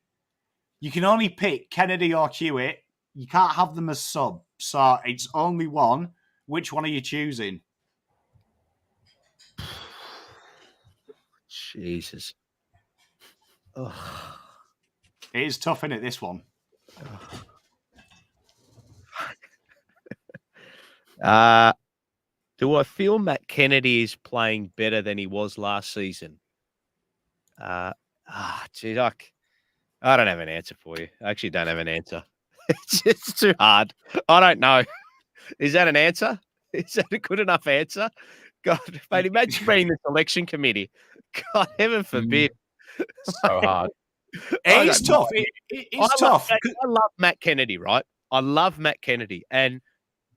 You can only pick Kennedy or Hewitt. You can't have them as sub, so it's only one. Which one are you choosing? Jesus. Ugh. It is tough, isn't it, this one? Do I feel Matt Kennedy is playing better than he was last season? Geez, I don't have an answer for you. I actually don't have an answer. It's too hard. I don't know. Is that an answer? Is that a good enough answer? God, mate, imagine being the selection committee. God, heaven forbid. So hard. It's tough. It's tough. I love Matt Kennedy, right? I love Matt Kennedy. And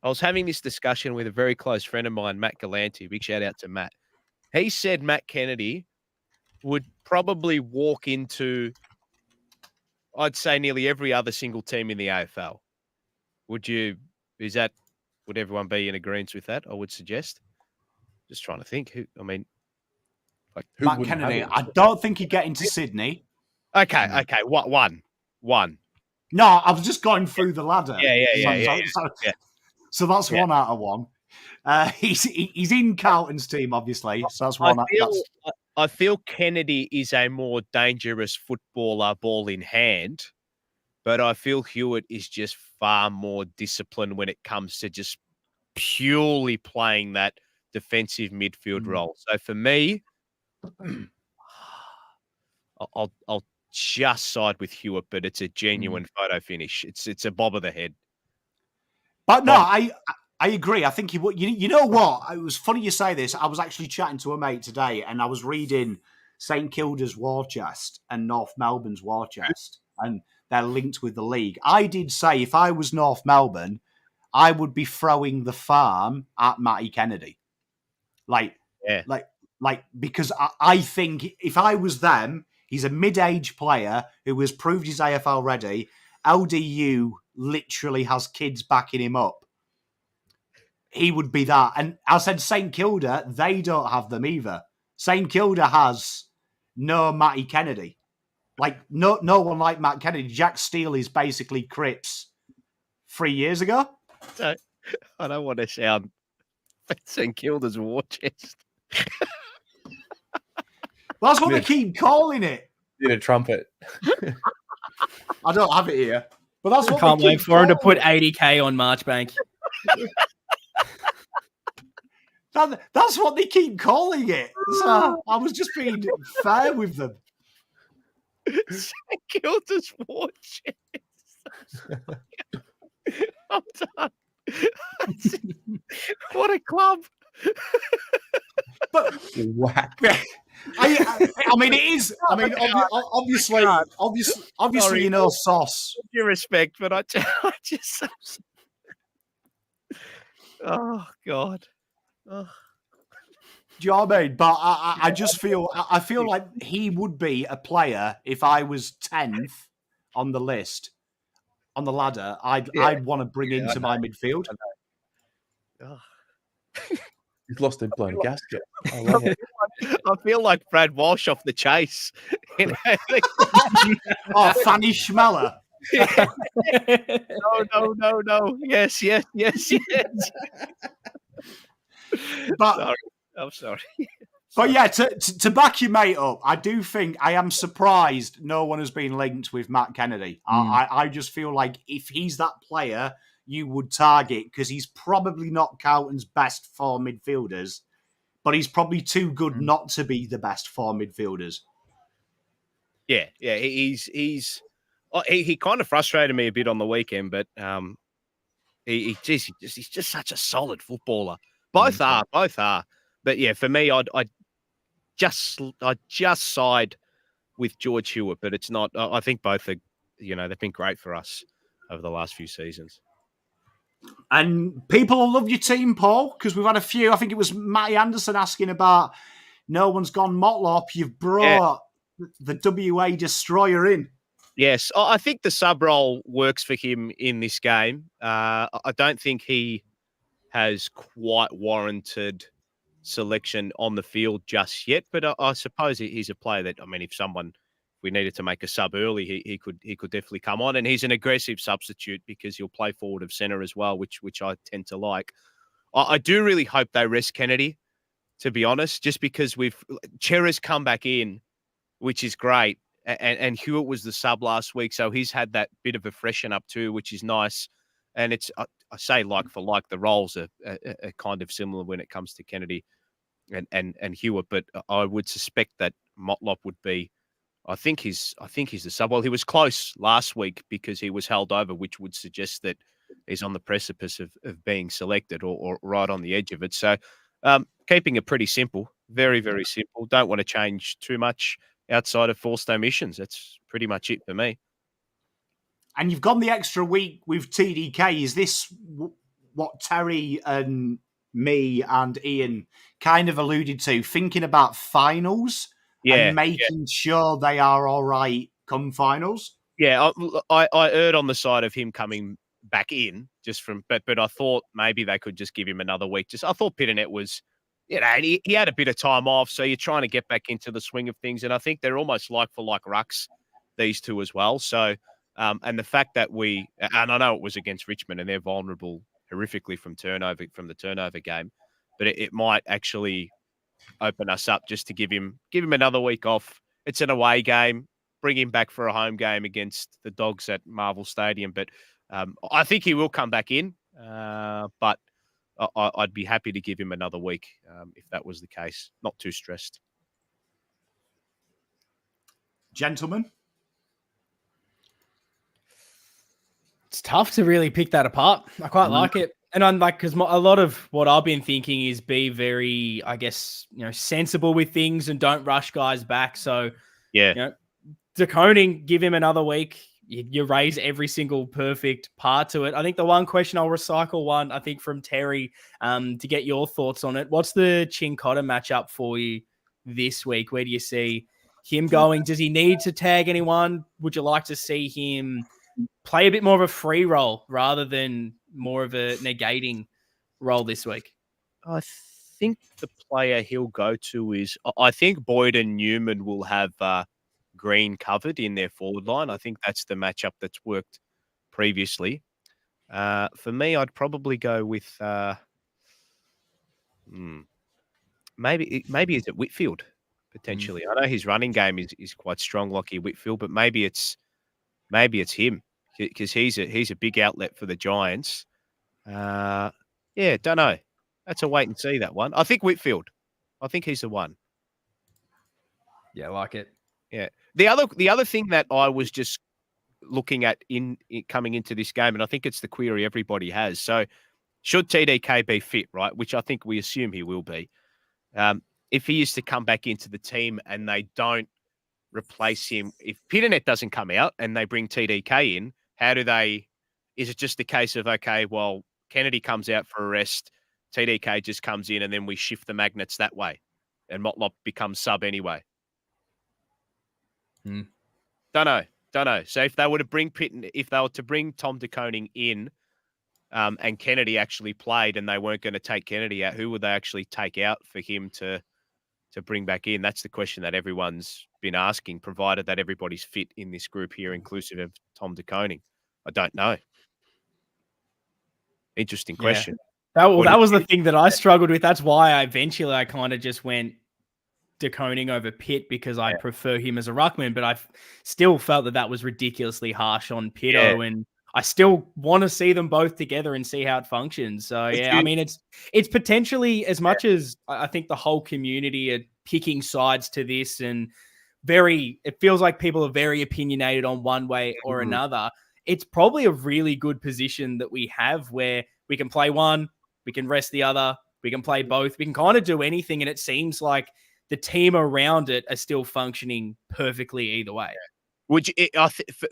I was having this discussion with a very close friend of mine, Matt Galante. Big shout out to Matt. He said Matt Kennedy would probably walk into, I'd say, nearly every other single team in the AFL. Would everyone be in agreement with that? I would suggest. Just trying to think. Who Matt Kennedy. I don't think he'd get into Sydney. Okay. One. No, I was just going through the ladder. Yeah. So that's 1 out of 1. He's in Carlton's team, obviously. So that's one. I feel Kennedy is a more dangerous footballer, ball in hand, but I feel Hewitt is just far more disciplined when it comes to just purely playing that defensive midfield role. So for me, I'll just side with Hewitt, but it's a genuine photo finish. It's a bob of the head. But no, I agree. I think he would. You know what? It was funny you say this. I was actually chatting to a mate today, and I was reading St Kilda's war chest and North Melbourne's war chest, and they're linked with the league. I did say if I was North Melbourne, I would be throwing the farm at Matty Kennedy, because I think if I was them, he's a mid-age player who has proved his AFL ready. LDU literally has kids backing him up. He would be that. And I said St Kilda, they don't have them either. St Kilda has no Matty Kennedy. No one like Matt Kennedy. Jack Steele is basically Cripps 3 years ago. So, I don't want to sound St Kilda's war chest. Well, that's what they keep calling it. Need a trumpet. I don't have it here. But that's what I can't wait for him to put 80K on Marchbank. That's what they keep calling it. So I was just being fair with them. St Kilda's war chest. I'm done. What a club. But whack. I mean, it is. I mean, obviously, Sorry. you know, sauce. With your respect, but I just. Oh God. Oh. Do you know what I mean? But I just feel like he would be a player if I was 10th on the list, on the ladder. I'd want to bring into my midfield. He's lost him blown gasket. I love it. I feel like Brad Walsh off the chase. You know? Oh, Fanny Schmeller. No. Yes. But I'm sorry. But yeah, to back your mate up, I do think I am surprised no one has been linked with Matt Kennedy. I just feel like if he's that player, you would target because he's probably not Carlton's best 4 midfielders, but he's probably too good not to be the best 4 midfielders. Yeah. He kind of frustrated me a bit on the weekend, but he's just such a solid footballer. Both are. But yeah, for me, I just side with George Hewitt, but it's not. I think both are. They've been great for us over the last few seasons. And people will love your team, Paul, because we've had a few. I think it was Matty Anderson asking about no one's gone Motlop. You've brought the WA destroyer in. Yes, I think the sub role works for him in this game. I don't think he has quite warranted selection on the field just yet, but I suppose he's a player that, if we needed to make a sub early, he could definitely come on, and he's an aggressive substitute because he'll play forward of centre as well, which I tend to like. I do really hope they rest Kennedy, to be honest, just because Chera's come back in, which is great, and Hewitt was the sub last week, so he's had that bit of a freshen up too, which is nice. And it's I say like for like, the roles are kind of similar when it comes to Kennedy and Hewitt, but I would suspect that Motlop would be. I think he's the sub. Well, he was close last week because he was held over, which would suggest that he's on the precipice of being selected or right on the edge of it. So keeping it pretty simple, very, very simple. Don't want to change too much outside of forced omissions. That's pretty much it for me. And you've gone the extra week with TDK. Is this what Terry and me and Ian kind of alluded to, thinking about finals and making sure they are all right come finals? Yeah, I erred on the side of him coming back in just from, but I thought maybe they could just give him another week. I thought Pitternet was, he had a bit of time off, so you're trying to get back into the swing of things, and I think they're almost like for like rucks, these two as well. So, and the fact that and I know it was against Richmond, and they're vulnerable horrifically from the turnover game, but it might actually open us up just to give him another week off. It's an away game. Bring him back for a home game against the Dogs at Marvel Stadium. But I think he will come back in. But I'd be happy to give him another week if that was the case. Not too stressed. Gentlemen? It's tough to really pick that apart. I quite like it. And I'm like, because a lot of what I've been thinking is be very, I guess, sensible with things and don't rush guys back. So, De Koning, give him another week. You raise every single perfect part to it. I think the one question, I'll recycle one, I think from Terry, to get your thoughts on it. What's the Chin-Cotter matchup for you this week? Where do you see him going? Does he need to tag anyone? Would you like to see him play a bit more of a free role rather than more of a negating role this week? I think the player he'll go to is, I think Boyd and Newman will have Green covered in their forward line. I think that's the matchup that's worked previously. For me, I'd probably go with maybe it's at Whitfield potentially. I know his running game is quite strong, Lockie Whitfield, but maybe it's him because he's a big outlet for the Giants. Don't know. That's a wait and see, that one. I think Whitfield. I think he's the one. Yeah, I like it. Yeah. The other thing that I was just looking at in coming into this game, and I think it's the query everybody has. So, should TDK be fit, right? Which I think we assume he will be. If he is to come back into the team and they don't replace him, if Pitternet doesn't come out and they bring TDK in, is it just a case of, okay, well, Kennedy comes out for a rest, TDK just comes in, and then we shift the magnets that way, and Motlop becomes sub anyway? Don't know. So if they were to bring Tom De Koning in, and Kennedy actually played, and they weren't going to take Kennedy out, who would they actually take out for him to bring back in? That's the question that everyone's been asking, provided that everybody's fit in this group here, inclusive of Tom De Koning. I don't know. Interesting question. That was the thing that I struggled with. That's why I kind of just went De Koning over Pitt, because I prefer him as a ruckman, but I still felt that was ridiculously harsh on Pitto, and I still want to see them both together and see how it functions. So I mean, it's potentially, as much as I think the whole community are picking sides to this, and it feels like people are very opinionated on one way or another. It's probably a really good position that we have, where we can play one, we can rest the other, we can play both, we can kind of do anything, and it seems like the team around it are still functioning perfectly either way.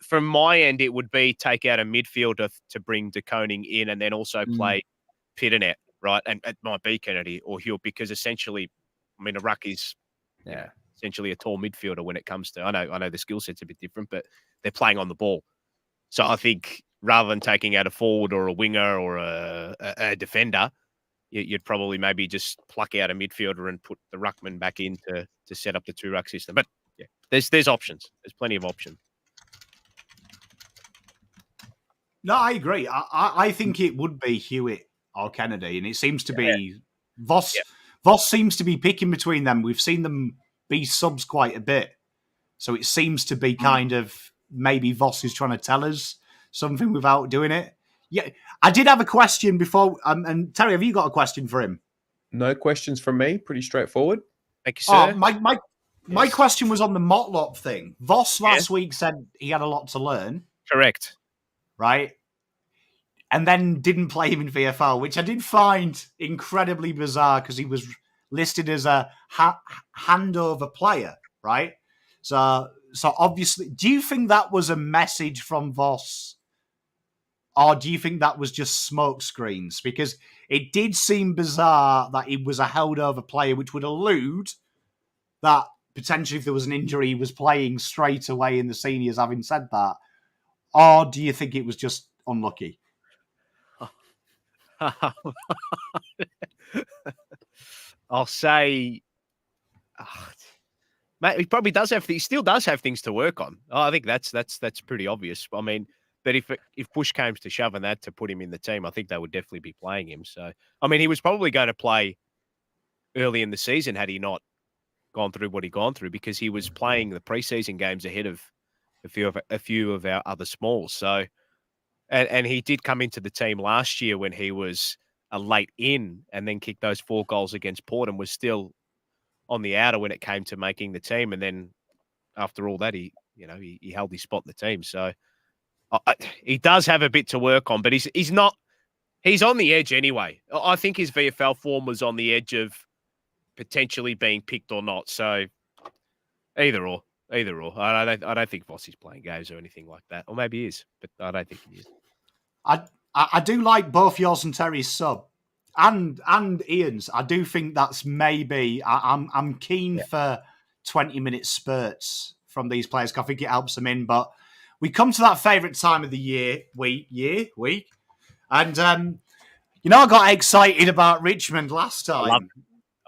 From my end, it would be take out a midfielder to bring De Koning in, and then also play Pitternet, right? And it might be Kennedy or Hill, because essentially, I mean, a ruck is essentially a tall midfielder when it comes to, I know the skill set's a bit different, but they're playing on the ball. So I think rather than taking out a forward or a winger or a defender, you'd probably maybe just pluck out a midfielder and put the ruckman back in to set up the two ruck system. But yeah, there's options. There's plenty of options. No, I agree. I think it would be Hewitt or Kennedy, and it seems to be Voss. Yeah. Voss seems to be picking between them. We've seen them be subs quite a bit, so it seems to be kind of maybe Voss is trying to tell us something without doing it. Yeah, I did have a question before. And Terry, have you got a question for him? No questions from me. Pretty straightforward. Thank you, sir. My question was on the Motlop thing. Voss last week said he had a lot to learn. Correct. Right? And then didn't play him in VFL, which I did find incredibly bizarre because he was listed as a handover player, right? So obviously, do you think that was a message from Voss? Or do you think that was just smoke screens? Because it did seem bizarre that he was a held over player, which would allude that potentially if there was an injury, he was playing straight away in the seniors, having said that. Or do you think it was just unlucky? I'll say, mate, he probably does have. He still does have things to work on. I think that's pretty obvious. I mean, but if push came to shove and that to put him in the team, I think they would definitely be playing him. So, I mean, he was probably going to play early in the season had he not gone through what he'd gone through, because he was playing the preseason games ahead of a few of our other smalls. So. And he did come into the team last year when he was a late in and then kicked those 4 goals against Port and was still on the outer when it came to making the team. And then after all that, he held his spot in the team. So he does have a bit to work on, but he's on the edge anyway. I think his VFL form was on the edge of potentially being picked or not. So either or. I don't think Vossi's playing games or anything like that. Or maybe he is, but I don't think he is. I do like both yours and Terry's sub, and Ian's. I do think that's maybe. I'm keen for 20-minute spurts from these players. I think it helps them in. But we come to that favourite time of the week, and I got excited about Richmond last time.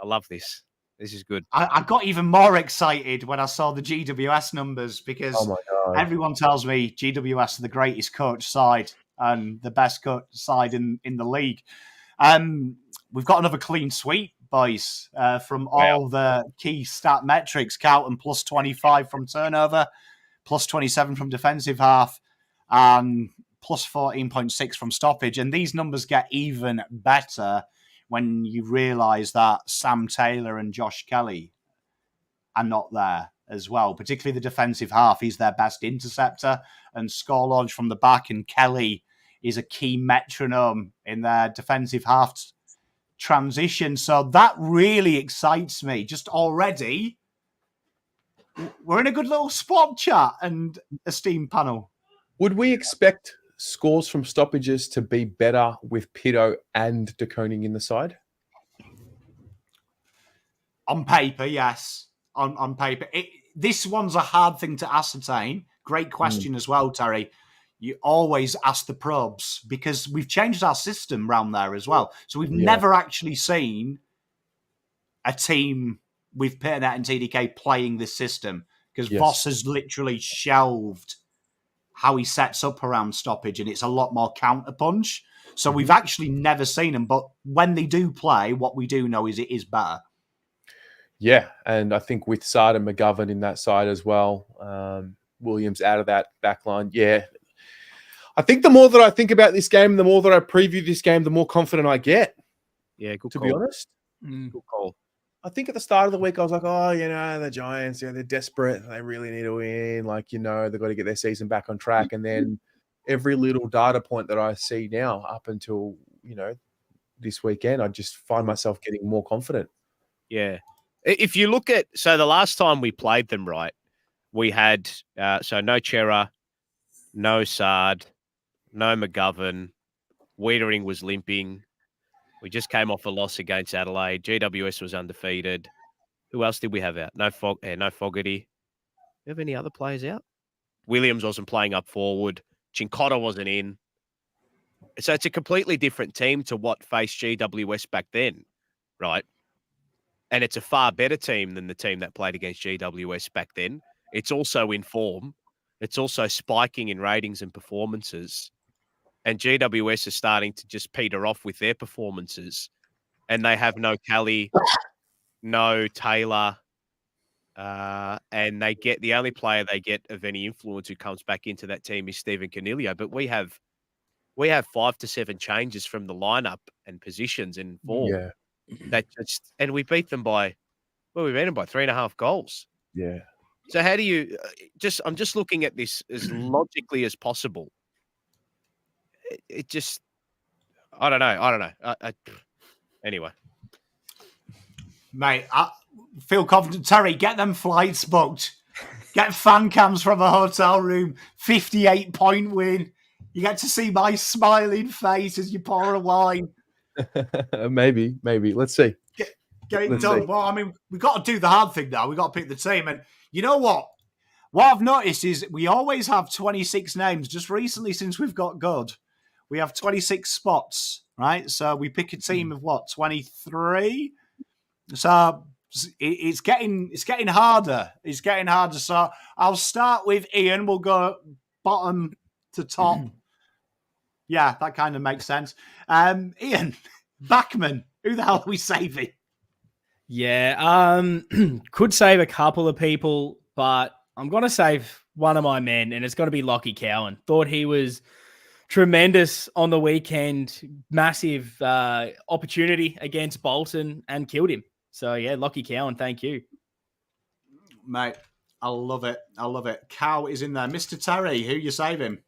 I love this. This is good. I got even more excited when I saw the GWS numbers because everyone tells me GWS are the greatest coach side and the best coach side in the league. We've got another clean sweep, boys, from all the key stat metrics. Carlton plus 25 from turnover, plus 27 from defensive half, and plus 14.6 from stoppage. And these numbers get even better when you realise that Sam Taylor and Josh Kelly are not there as well, particularly the defensive half. He's their best interceptor and score launch from the back, and Kelly is a key metronome in their defensive half transition. So that really excites me. Just already, we're in a good little spot, chat and esteemed panel. Would we expect scores from stoppages to be better with Pito and De Koning in the side? On paper, yes. On paper. This one's a hard thing to ascertain. Great question as well, Terry. You always ask the probes because we've changed our system round there as well. So we've never actually seen a team with Peternet and TDK playing this system because Voss has literally shelved how he sets up around stoppage, and it's a lot more counter-punch. So we've actually never seen them, but when they do play, what we do know is it is better. Yeah, and I think with Sard and McGovern in that side as well, Williams out of that back line, I think the more that I think about this game, the more that I preview this game, the more confident I get. Yeah, good to call. be honest. Good call. I think at the start of the week, I was like, the Giants, they're desperate. They really need to win. They've got to get their season back on track. And then every little data point that I see now up until, this weekend, I just find myself getting more confident. Yeah. If you look at, so the last time we played them, right, we had, no Chera, no Sard, no McGovern, Wiedering was limping. We just came off a loss against Adelaide. GWS was undefeated. Who else did we have out? No Fogarty. Do you have any other players out? Williams wasn't playing up forward. Chincotta wasn't in. So it's a completely different team to what faced GWS back then, right? And it's a far better team than the team that played against GWS back then. It's also in form. It's also spiking in ratings and performances. And GWS is starting to just peter off with their performances. And they have no Kelly, no Taylor. And they get the only player they get of any influence who comes back into that team is Stephen Canilio. But we have 5 to 7 changes from the lineup and positions in form. Yeah. And we beat them by 3.5 goals. Yeah. So how do you I'm just looking at this as logically as possible. It just, I don't know. Anyway. Mate, I feel confident. Terry, get them flights booked. Get fan cams from a hotel room. 58-point win. You get to see my smiling face as you pour a wine. maybe. Let's see. Get it done. Well, I mean, we've got to do the hard thing now. We've got to pick the team. And you know what? What I've noticed is we always have 26 names. Just recently, since we've got good, we have 26 spots, right? So we pick a team of what, 23? So it's getting harder. It's getting harder. So I'll start with Ian. We'll go bottom to top. Yeah, that kind of makes sense. Ian, Backman, who the hell are we saving? Yeah, could save a couple of people, but I'm going to save one of my men, and it's going to be Lockie Cowan. Thought he was tremendous on the weekend. Massive opportunity against Bolton and killed him. So, yeah, Lockie Cowan, thank you. Mate, I love it. Cow is in there. Mr. Terry, who you saving?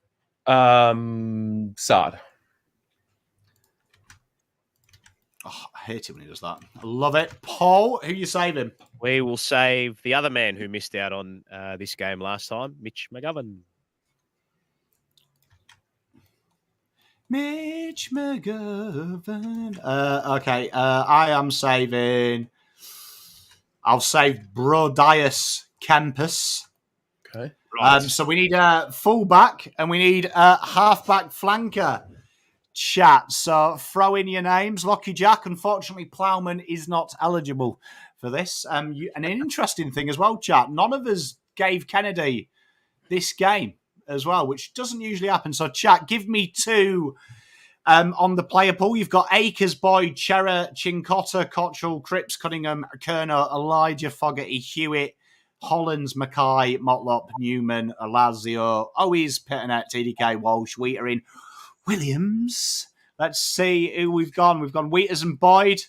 Sard. Oh, I hate it when he does that. I love it. Paul, who you saving? We will save the other man who missed out on this game last time, Mitch McGovern. Mitch McGovern. Okay, I am saving. I'll save Brodias Kempis. Okay. Right. So we need a fullback and we need a halfback flanker. Chat. So throw in your names. Lockie Jack. Unfortunately, Plowman is not eligible for this. And an interesting thing as well, chat. None of us gave Kennedy this game as well, which doesn't usually happen. So, chat, give me two on the player pool. You've got Akers, Boyd, Chera, Chincotta, Cottrell, Cripps, Cunningham, Kerner, Elijah, Fogarty, Hewitt, Hollands, Mackay, Motlop, Newman, Alazio, Owies, Pitternet, TDK, Walsh, Whittaker, Williams. Let's see who we've gone. We've gone Wheaters and Boyd.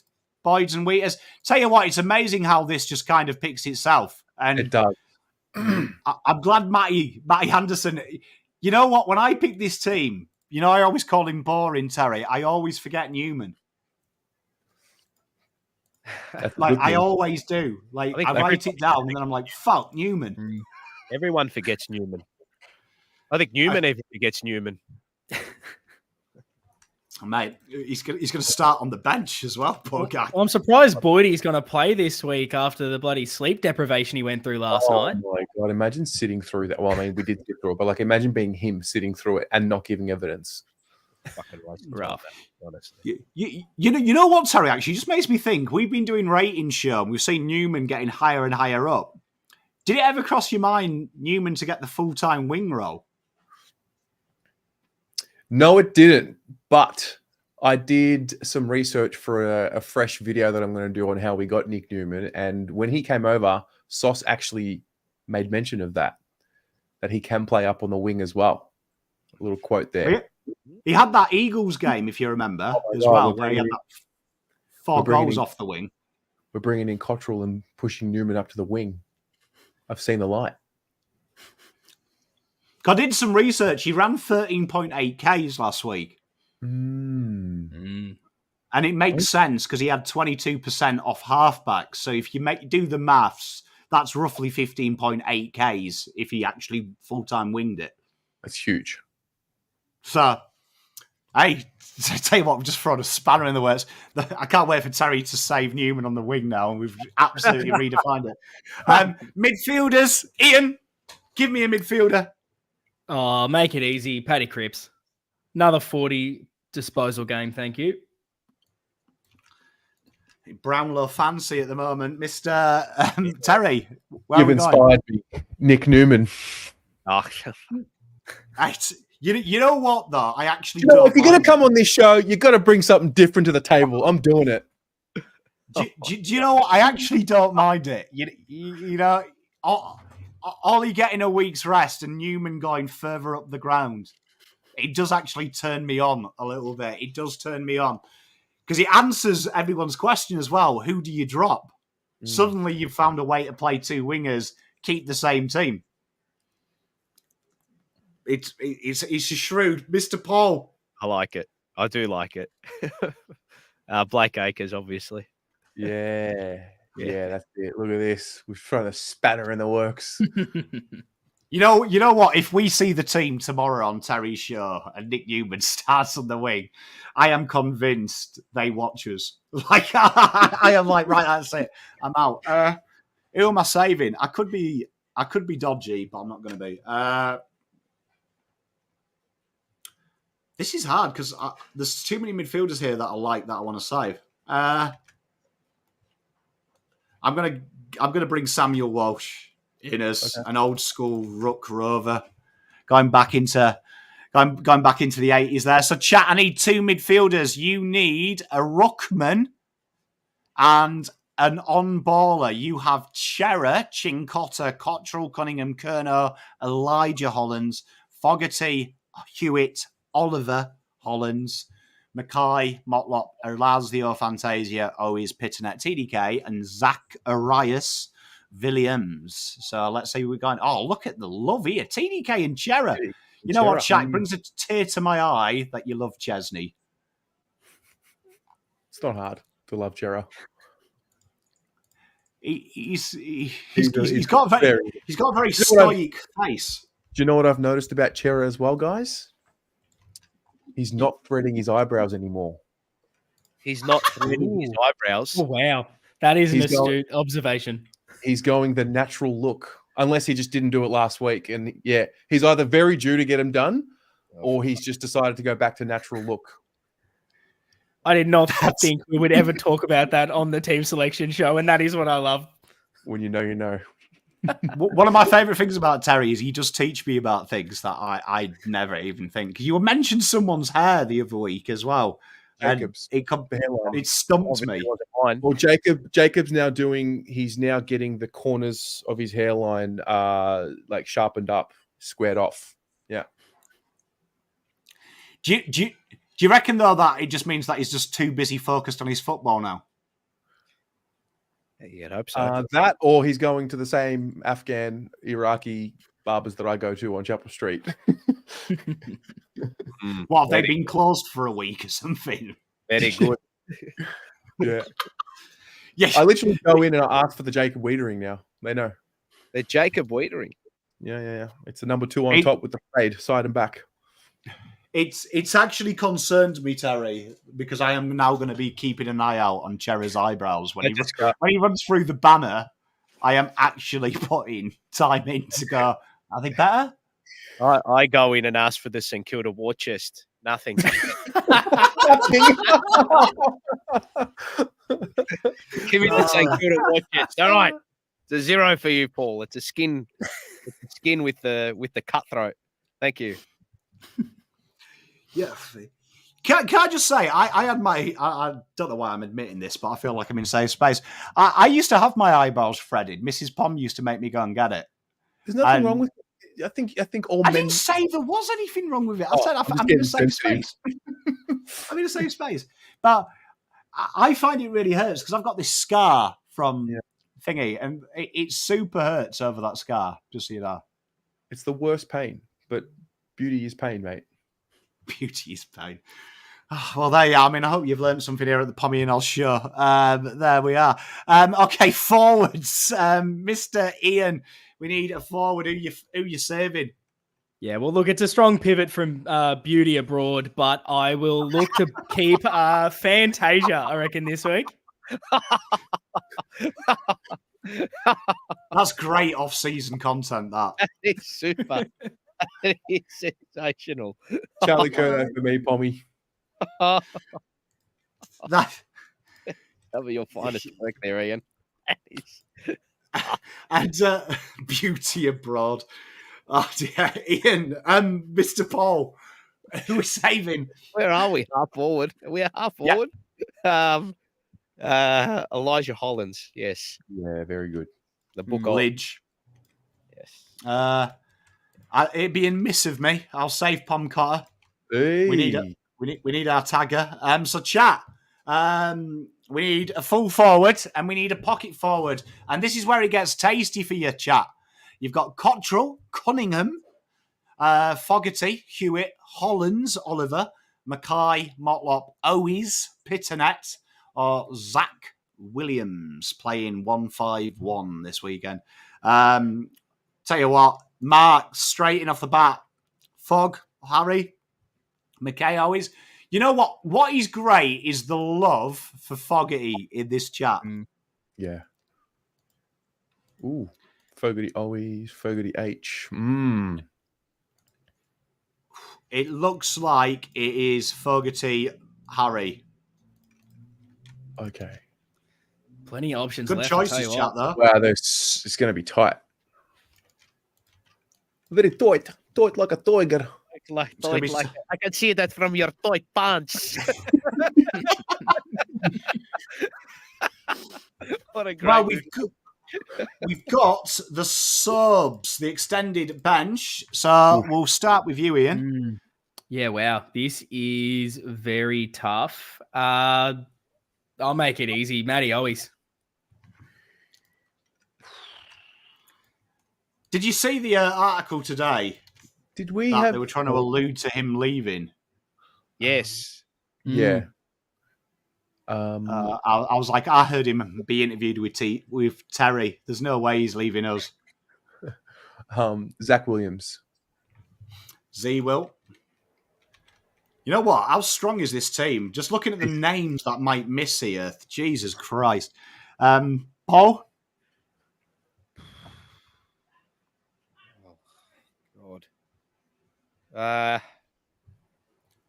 Boyds and Wheaters. Tell you what, it's amazing how this just kind of picks itself. And it does. I'm glad Matty Anderson. You know what? When I pick this team, you know, I always call him boring, Terry. I always forget Newman. I always do. Like, I write it down and then I'm like, fuck, Newman. Everyone forgets Newman. I think Newman even forgets Newman. Mate, he's going to start on the bench as well, poor guy. Well, I'm surprised Boydie's going to play this week after the bloody sleep deprivation he went through last night. Oh, my God. Imagine sitting through that. Well, I mean, we did sit through it, but like, imagine being him sitting through it and not giving evidence. Fucking rough. Honestly. You know what, Terry, actually, just makes me think. We've been doing ratings show and we've seen Newman getting higher and higher up. Did it ever cross your mind, Newman, to get the full-time wing role? No, it didn't. But I did some research for a fresh video that I'm going to do on how we got Nick Newman. And when he came over, Sauce actually made mention of that he can play up on the wing as well. A little quote there. He had that Eagles game, if you remember, as well, where he had that 4 goals off the wing. We're bringing in Cottrell and pushing Newman up to the wing. I've seen the light. I did some research. He ran 13.8 Ks last week. And it makes sense because he had 22% off halfbacks. So if you do the maths, that's roughly 15.8 Ks if he actually full-time winged it. That's huge. So, hey, I tell you what, we've just thrown a spanner in the works. I can't wait for Terry to save Newman on the wing now, and we've absolutely redefined it. Midfielders, Ian, give me a midfielder. Oh, make it easy. Paddy Cripps. Another 40 disposal game, thank you. Brownlow fancy at the moment. Mr. Terry, You've inspired me. Nick Newman. Oh. You know what, though? I actually don't. If you're going to come on this show, you've got to bring something different to the table. I'm doing it. Do you know what? I actually don't mind it. You know, Ollie getting a week's rest and Newman going further up the ground. It does actually turn me on a little bit. It does turn me on. Because it answers everyone's question as well. Who do you drop? Suddenly you've found a way to play 2 wingers keep the same team. It's a shrewd Mr. Paul. I like it. I do like it. Blake Acres, obviously. Yeah, that's it. Look at this. We've thrown a spanner in the works. You know what? If we see the team tomorrow on Terry's show and Nick Newman starts on the wing, I am convinced they watch us. Like I am like, right, that's it. I'm out. Who am I saving? I could be dodgy, but I'm not going to be. This is hard because there's too many midfielders here that I like that I want to save. I'm gonna bring Samuel Walsh in as an old school ruck rover, going back into the 80s there. So chat, I need two midfielders. You need a ruckman and an on-baller. You have Chera, Chincotta, Cottrell, Cunningham, Kerno, Elijah Hollands, Fogarty, Hewitt, Oliver Hollands, Mackay, Motlop, Erazio Fantasia, Ois, Pitternet, TDK, and Zach Arias Williams. So let's say we're going, oh, look at the love here. TDK and Chera. You know what, Shaq? Brings a tear to my eye that you love Chesney. It's not hard to love Chera. He's got a very stoic face. Do you know what I've noticed about Chera as well, guys? He's not threading his eyebrows anymore. He's not threading his eyebrows. Oh, wow. That is an astute observation. He's going the natural look, unless he just didn't do it last week. And yeah, he's either very due to get him done, or he's just decided to go back to natural look. I did not think we would ever talk about that on the team selection show, and that is what I love. When you know, you know. One of my favourite things about Terry is he does teach me about things that I never even think. You mentioned someone's hair the other week as well. Jacobs. It stumped me. Well, Jacob's now he's now getting the corners of his hairline like sharpened up, squared off. Yeah. Do you reckon, though, that it just means that he's just too busy focused on his football now? Yeah, I'd hope so. That, or he's going to the same Afghan, Iraqi barbers that I go to on Chapel Street. What, have they been closed for a week or something? Very good. Yeah. Yes. I literally go in and I ask for the Jacob Wiedering now. They know. The Jacob Wiedering. Yeah. It's the number 2 on top with the fade, side and back. It's actually concerned me, Terry, because I am now going to be keeping an eye out on Chera's eyebrows. When he runs through the banner, I am actually putting time in to go, are they better? I go in and ask for the St Kilda war chest. Nothing. Give me the St Kilda war chest. All right. It's a 0 for you, Paul. It's a skin with the cutthroat. Thank you. Yeah. Can I just say, I had my, I don't know why I'm admitting this, but I feel like I'm in safe space. I used to have my eyebrows threaded. Mrs. Pom used to make me go and get it. There's nothing wrong with it. I think all men... I didn't say there was anything wrong with it. I said I'm in a safe space. I'm in a safe space. But I find it really hurts because I've got this scar from thingy, and it super hurts over that scar. Just so you know. It's the worst pain, but beauty is pain, mate. Beauty is pain. Oh, well, there you are. I mean, I hope you've learned something here at the Pommy and All show. There we are. Okay, forwards. Mr. Ian, we need a forward. Who you saving? Yeah, well, look, it's a strong pivot from Beauty Abroad, but I will look to keep Fantasia, I reckon, this week. That's great off-season content, that. It's super. It's sensational. Charlie Curnow for me, Pommy. That'll be your finest work there, Ian. And Beauty Abroad. Oh dear, Ian, Mr. Paul, who are saving? Where are we? Half forward. We are half forward. Elijah Hollands, yes. Yeah, very good. The book Lidge. Yes. It'd be in miss of me. I'll save Pom Cotter. Hey. We need our tagger. So chat. We need a full forward and we need a pocket forward. And this is where it gets tasty for you, chat. You've got Cottrell, Cunningham, Fogarty, Hewitt, Hollands, Oliver, Mackay, Motlop, Owies, Pitternet, or Zach Williams playing 1-5-1 this weekend. Tell you what, Mark, straight in off the bat, Fog, Harry, Mackay, Owies. You know what? What is great is the love for Fogarty in this chat. Yeah. Ooh. Fogarty Owies, Fogarty H. It looks like it is Fogarty Harry. Okay. Plenty of options Good left. choices, chat, though. Wow, it's going to be tight. Very tight. Tight like a tiger. I can see that from your tight pants. What a great... Well, we've got the subs, the extended bench. So we'll start with you, Ian. Yeah, wow. This is very tough. I'll make it easy. Matty Owies. Did you see the article today? Did we that have... They were trying to allude to him leaving. Yes. Yeah. I was like, I heard him be interviewed with Terry. There's no way he's leaving us. Zach Williams. Z Will. You know what? How strong is this team? Just looking at the names that might miss here. Jesus Christ. Paul? God.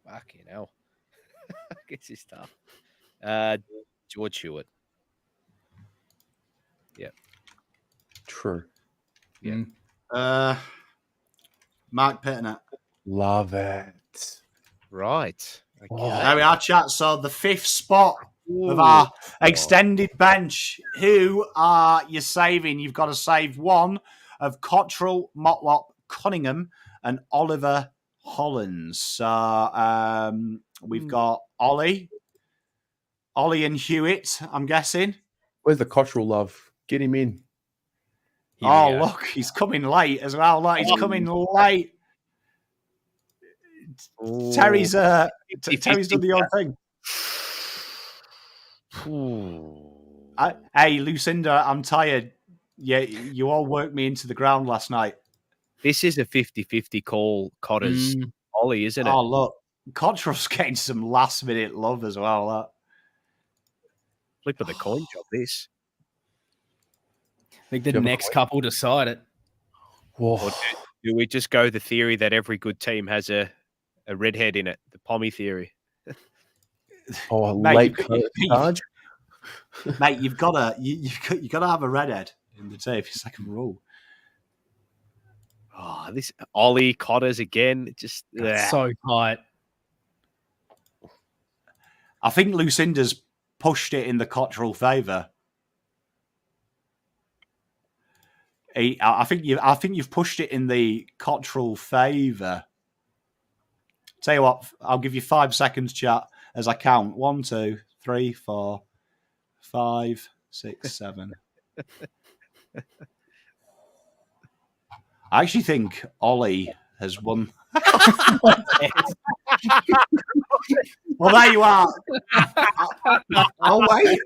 Fucking hell. I guess it's tough. George Hewitt. Yeah. True. Yeah. Mark Pitternet. Love it. Right. Okay. There we are, chat. So the fifth spot of our extended bench. Who are you saving? You've got to save one of Cottrell, Motlop, Cunningham, and Oliver Hollands. So we've got Ollie and Hewitt, I'm guessing. Where's the Cottrell love? Get him in. Look, he's coming late as well. Look, he's coming late. Terry's done the old thing. Hey, Lucinda, I'm tired. Yeah, you all worked me into the ground last night. This is a 50-50 call, Cotter's Ollie, isn't it? Oh, look. Cottrell's getting some last-minute love as well. Flip of the coin job, this. I think the next couple decide it. Or do we just go the theory that every good team has a redhead in it? The Pommy theory. Late charge. Mate, you've got to have a redhead in the team. It's like a rule. Oh, this Ollie Cotters again. Just so tight. I think Lucinda's pushed it in the Cottrell favour. I think you've pushed it in the Cottrell favour. Tell you what, I'll give you 5 seconds, chat, as I count. 1, 2, 3, 4, 5, 6, 7. I actually think Ollie has won. Well, there you are. I'll wait.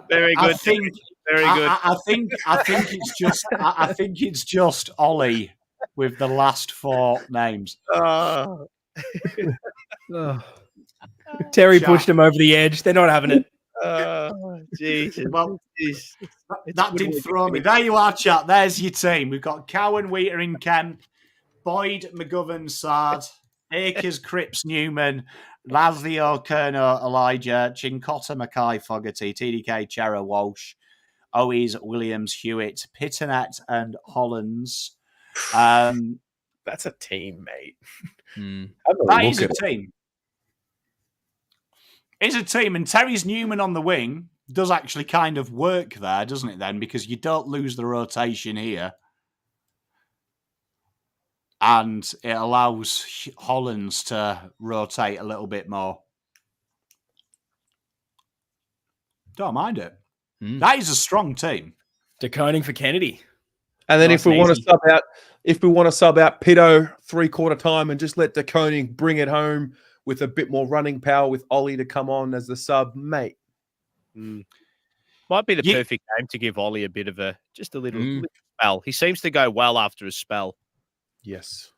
Very good. Very good. I think it's just Ollie with the last 4 names. Terry pushed him over the edge. They're not having it. Jesus. Well, that did throw me. There you are, chat. There's your team. We've got Cowan, Wheater in Kemp, Boyd, McGovern, Sard, Akers, Cripps, Newman, Lazio, Kerno, Elijah, Chincotta, Mackay, Fogarty, TDK, Chera, Walsh, Owies, Williams, Hewitt, Pitternet, and Hollands. That's a team, mate. That is a team. It's a team, and Terry's Newman on the wing does actually kind of work there, doesn't it, then? Because you don't lose the rotation here. And it allows Hollands to rotate a little bit more. Don't mind it. That is a strong team. De Koning for Kennedy. And then Nice if we and want easy. to sub out Pito 3/4 time and just let De Koning bring it home with a bit more running power with Ollie to come on as the sub, mate. Might be the perfect game to give Ollie a bit of a little spell. He seems to go well after a spell. Yes.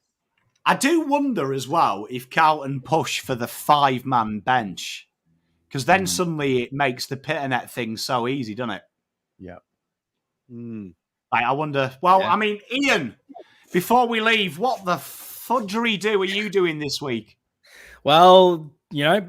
I do wonder as well if Carlton push for the 5-man bench, because then suddenly it makes the Peternet thing so easy, doesn't it? Yeah. I wonder. Well, I mean, Ian, before we leave, what the fudgery are you doing this week? Well, you know,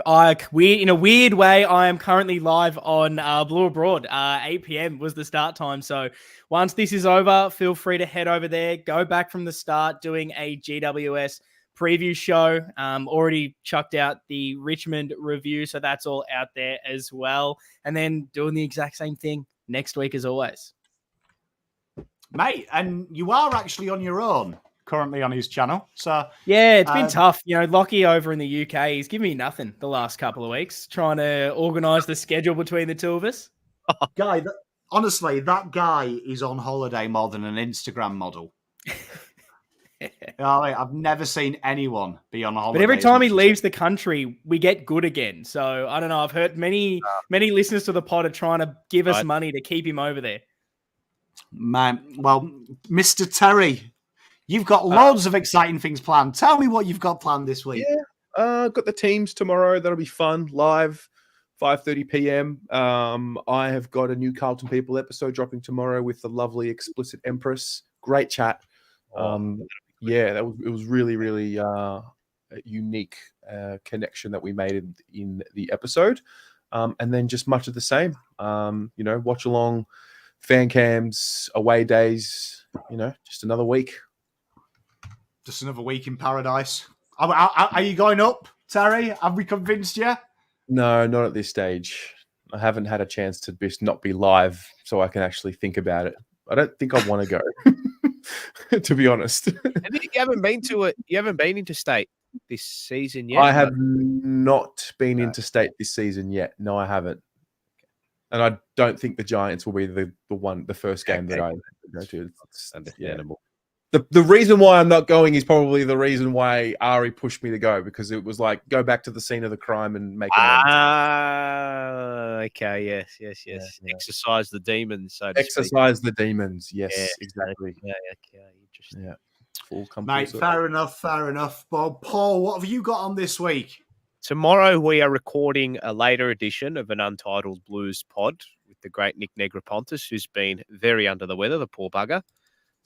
in a weird way, I am currently live on Blue Abroad. 8 p.m. was the start time. So once this is over, feel free to head over there, go back from the start, doing a GWS preview show. Already chucked out the Richmond review, so that's all out there as well. And then doing the exact same thing next week as always. Mate, and you are actually on your own currently on his channel. So yeah, it's been tough. You know, Lockie over in the UK, he's given me nothing the last couple of weeks, trying to organise the schedule between the two of us. Guy, honestly, that guy is on holiday more than an Instagram model. I've never seen anyone be on holiday. But every time he leaves the country, we get good again. So I don't know. I've heard many listeners to the pod are trying to give us money to keep him over there. Man, well, Mr. Terry, you've got loads of exciting things planned. Tell me what you've got planned this week. Yeah, got the teams tomorrow. That'll be fun. Live, 5:30 p.m. I have got a new Carlton People episode dropping tomorrow with the lovely Explicit Empress. Great chat. It was really, really a unique connection that we made in the episode. And then just much of the same. Watch along, fan cams, away days, just another week. Just another week in paradise. Are you going up, Terry? Have we convinced you? No, not at this stage. I haven't had a chance to just not be live so I can actually think about it. I don't think I want to go, to be honest. And you haven't been to it. You haven't been interstate this season yet. I have not been interstate this season yet. No, I haven't. And I don't think the Giants will be the first game that I go to. It's understandable. The reason why I'm not going is probably the reason why Ari pushed me to go, because it was like, go back to the scene of the crime and make it. Okay. Yes. Yeah. Exercise the demons. So exercise the demons. Yes, exactly. Yeah. Okay. Interesting. Yeah. Full mate, fair enough. Bob, Paul, what have you got on this week? Tomorrow we are recording a later edition of an Untitled Blues pod with the great Nick Negropontis, who's been very under the weather, the poor bugger.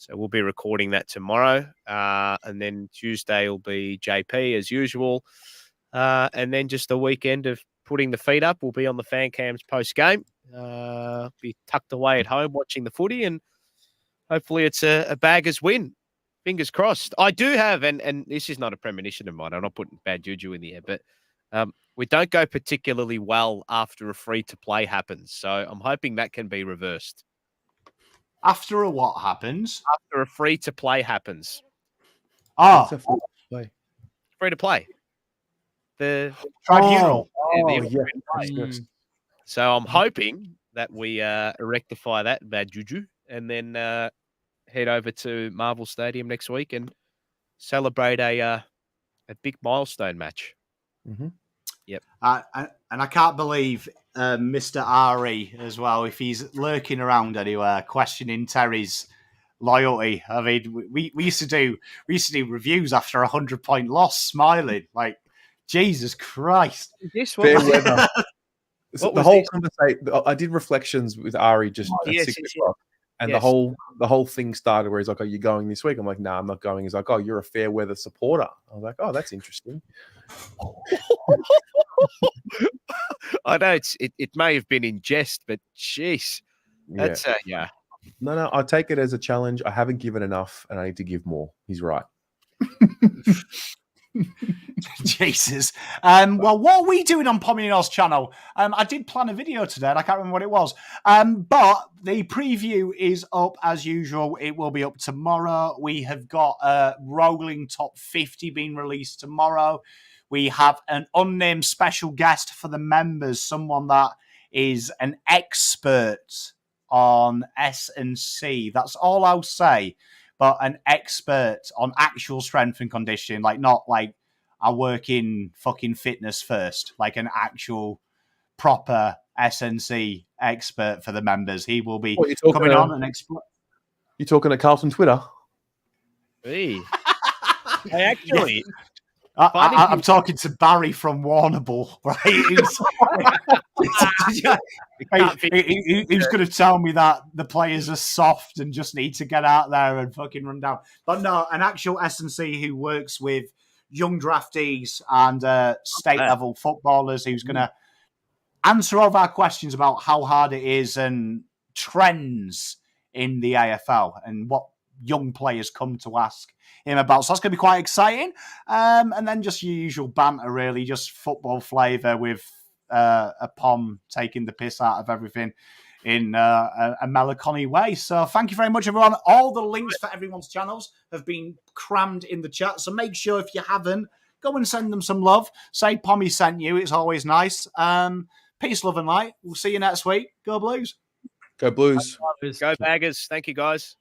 So we'll be recording that tomorrow. And then Tuesday will be JP as usual. And then just a weekend of putting the feet up. We'll be on the fan cams post-game. Be tucked away at home watching the footy. And hopefully it's a Baggers win. Fingers crossed. I do have, and this is not a premonition of mine. I'm not putting bad juju in the air, but we don't go particularly well after a free-to-play happens. So I'm hoping that can be reversed. After a what happens? After a free-to-play happens. Free-to-play. The tribunal. Yes. So I'm hoping that we rectify that bad juju and then head over to Marvel Stadium next week and celebrate a big milestone match. Mm-hmm. Yep. And I can't believe Mr. Ari as well, if he's lurking around anywhere, questioning Terry's loyalty. I mean, we used to do reviews after 100-point loss, smiling like, Jesus Christ. Fair weather. The whole conversation. I did reflections with Ari just at 6 o'clock. And the whole thing started where he's like, "Are you going this week?" I'm like, "No, I'm not going." He's like, "Oh, you're a fair weather supporter." I was like, "Oh, that's interesting." I know it may have been in jest, but jeez, that's yeah. No, I take it as a challenge. I haven't given enough, and I need to give more. He's right. Jesus. Well, what are we doing on Pomino's channel? I did plan a video today, and I can't remember what it was. But the preview is up as usual. It will be up tomorrow. We have got a rolling top 50 being released tomorrow. We have an unnamed special guest for the members, someone that is an expert on S&C. That's all I'll say. But an expert on actual strength and conditioning, like not like I work in fucking fitness first, like an actual proper S&C expert for the members. He will be coming on and explain. You talking to Carlton Twitter? Hey. I actually... Yeah. I'm talking to Barry from Warrnambool, right? Who's going to tell me that the players are soft and just need to get out there and fucking run down? But no, an actual S&C who works with young draftees and state-level footballers who's going to answer all of our questions about how hard it is and trends in the AFL and what young players come to ask him about. So that's going to be quite exciting. And then just your usual banter, really, just football flavour with a Pom taking the piss out of everything in a melancholy way. So thank you very much, everyone. All the links for everyone's channels have been crammed in the chat. So make sure if you haven't, go and send them some love. Say Pommy sent you. It's always nice. Peace, love and light. We'll see you next week. Go Blues. Go Blues. Go Baggers. Thank you, guys.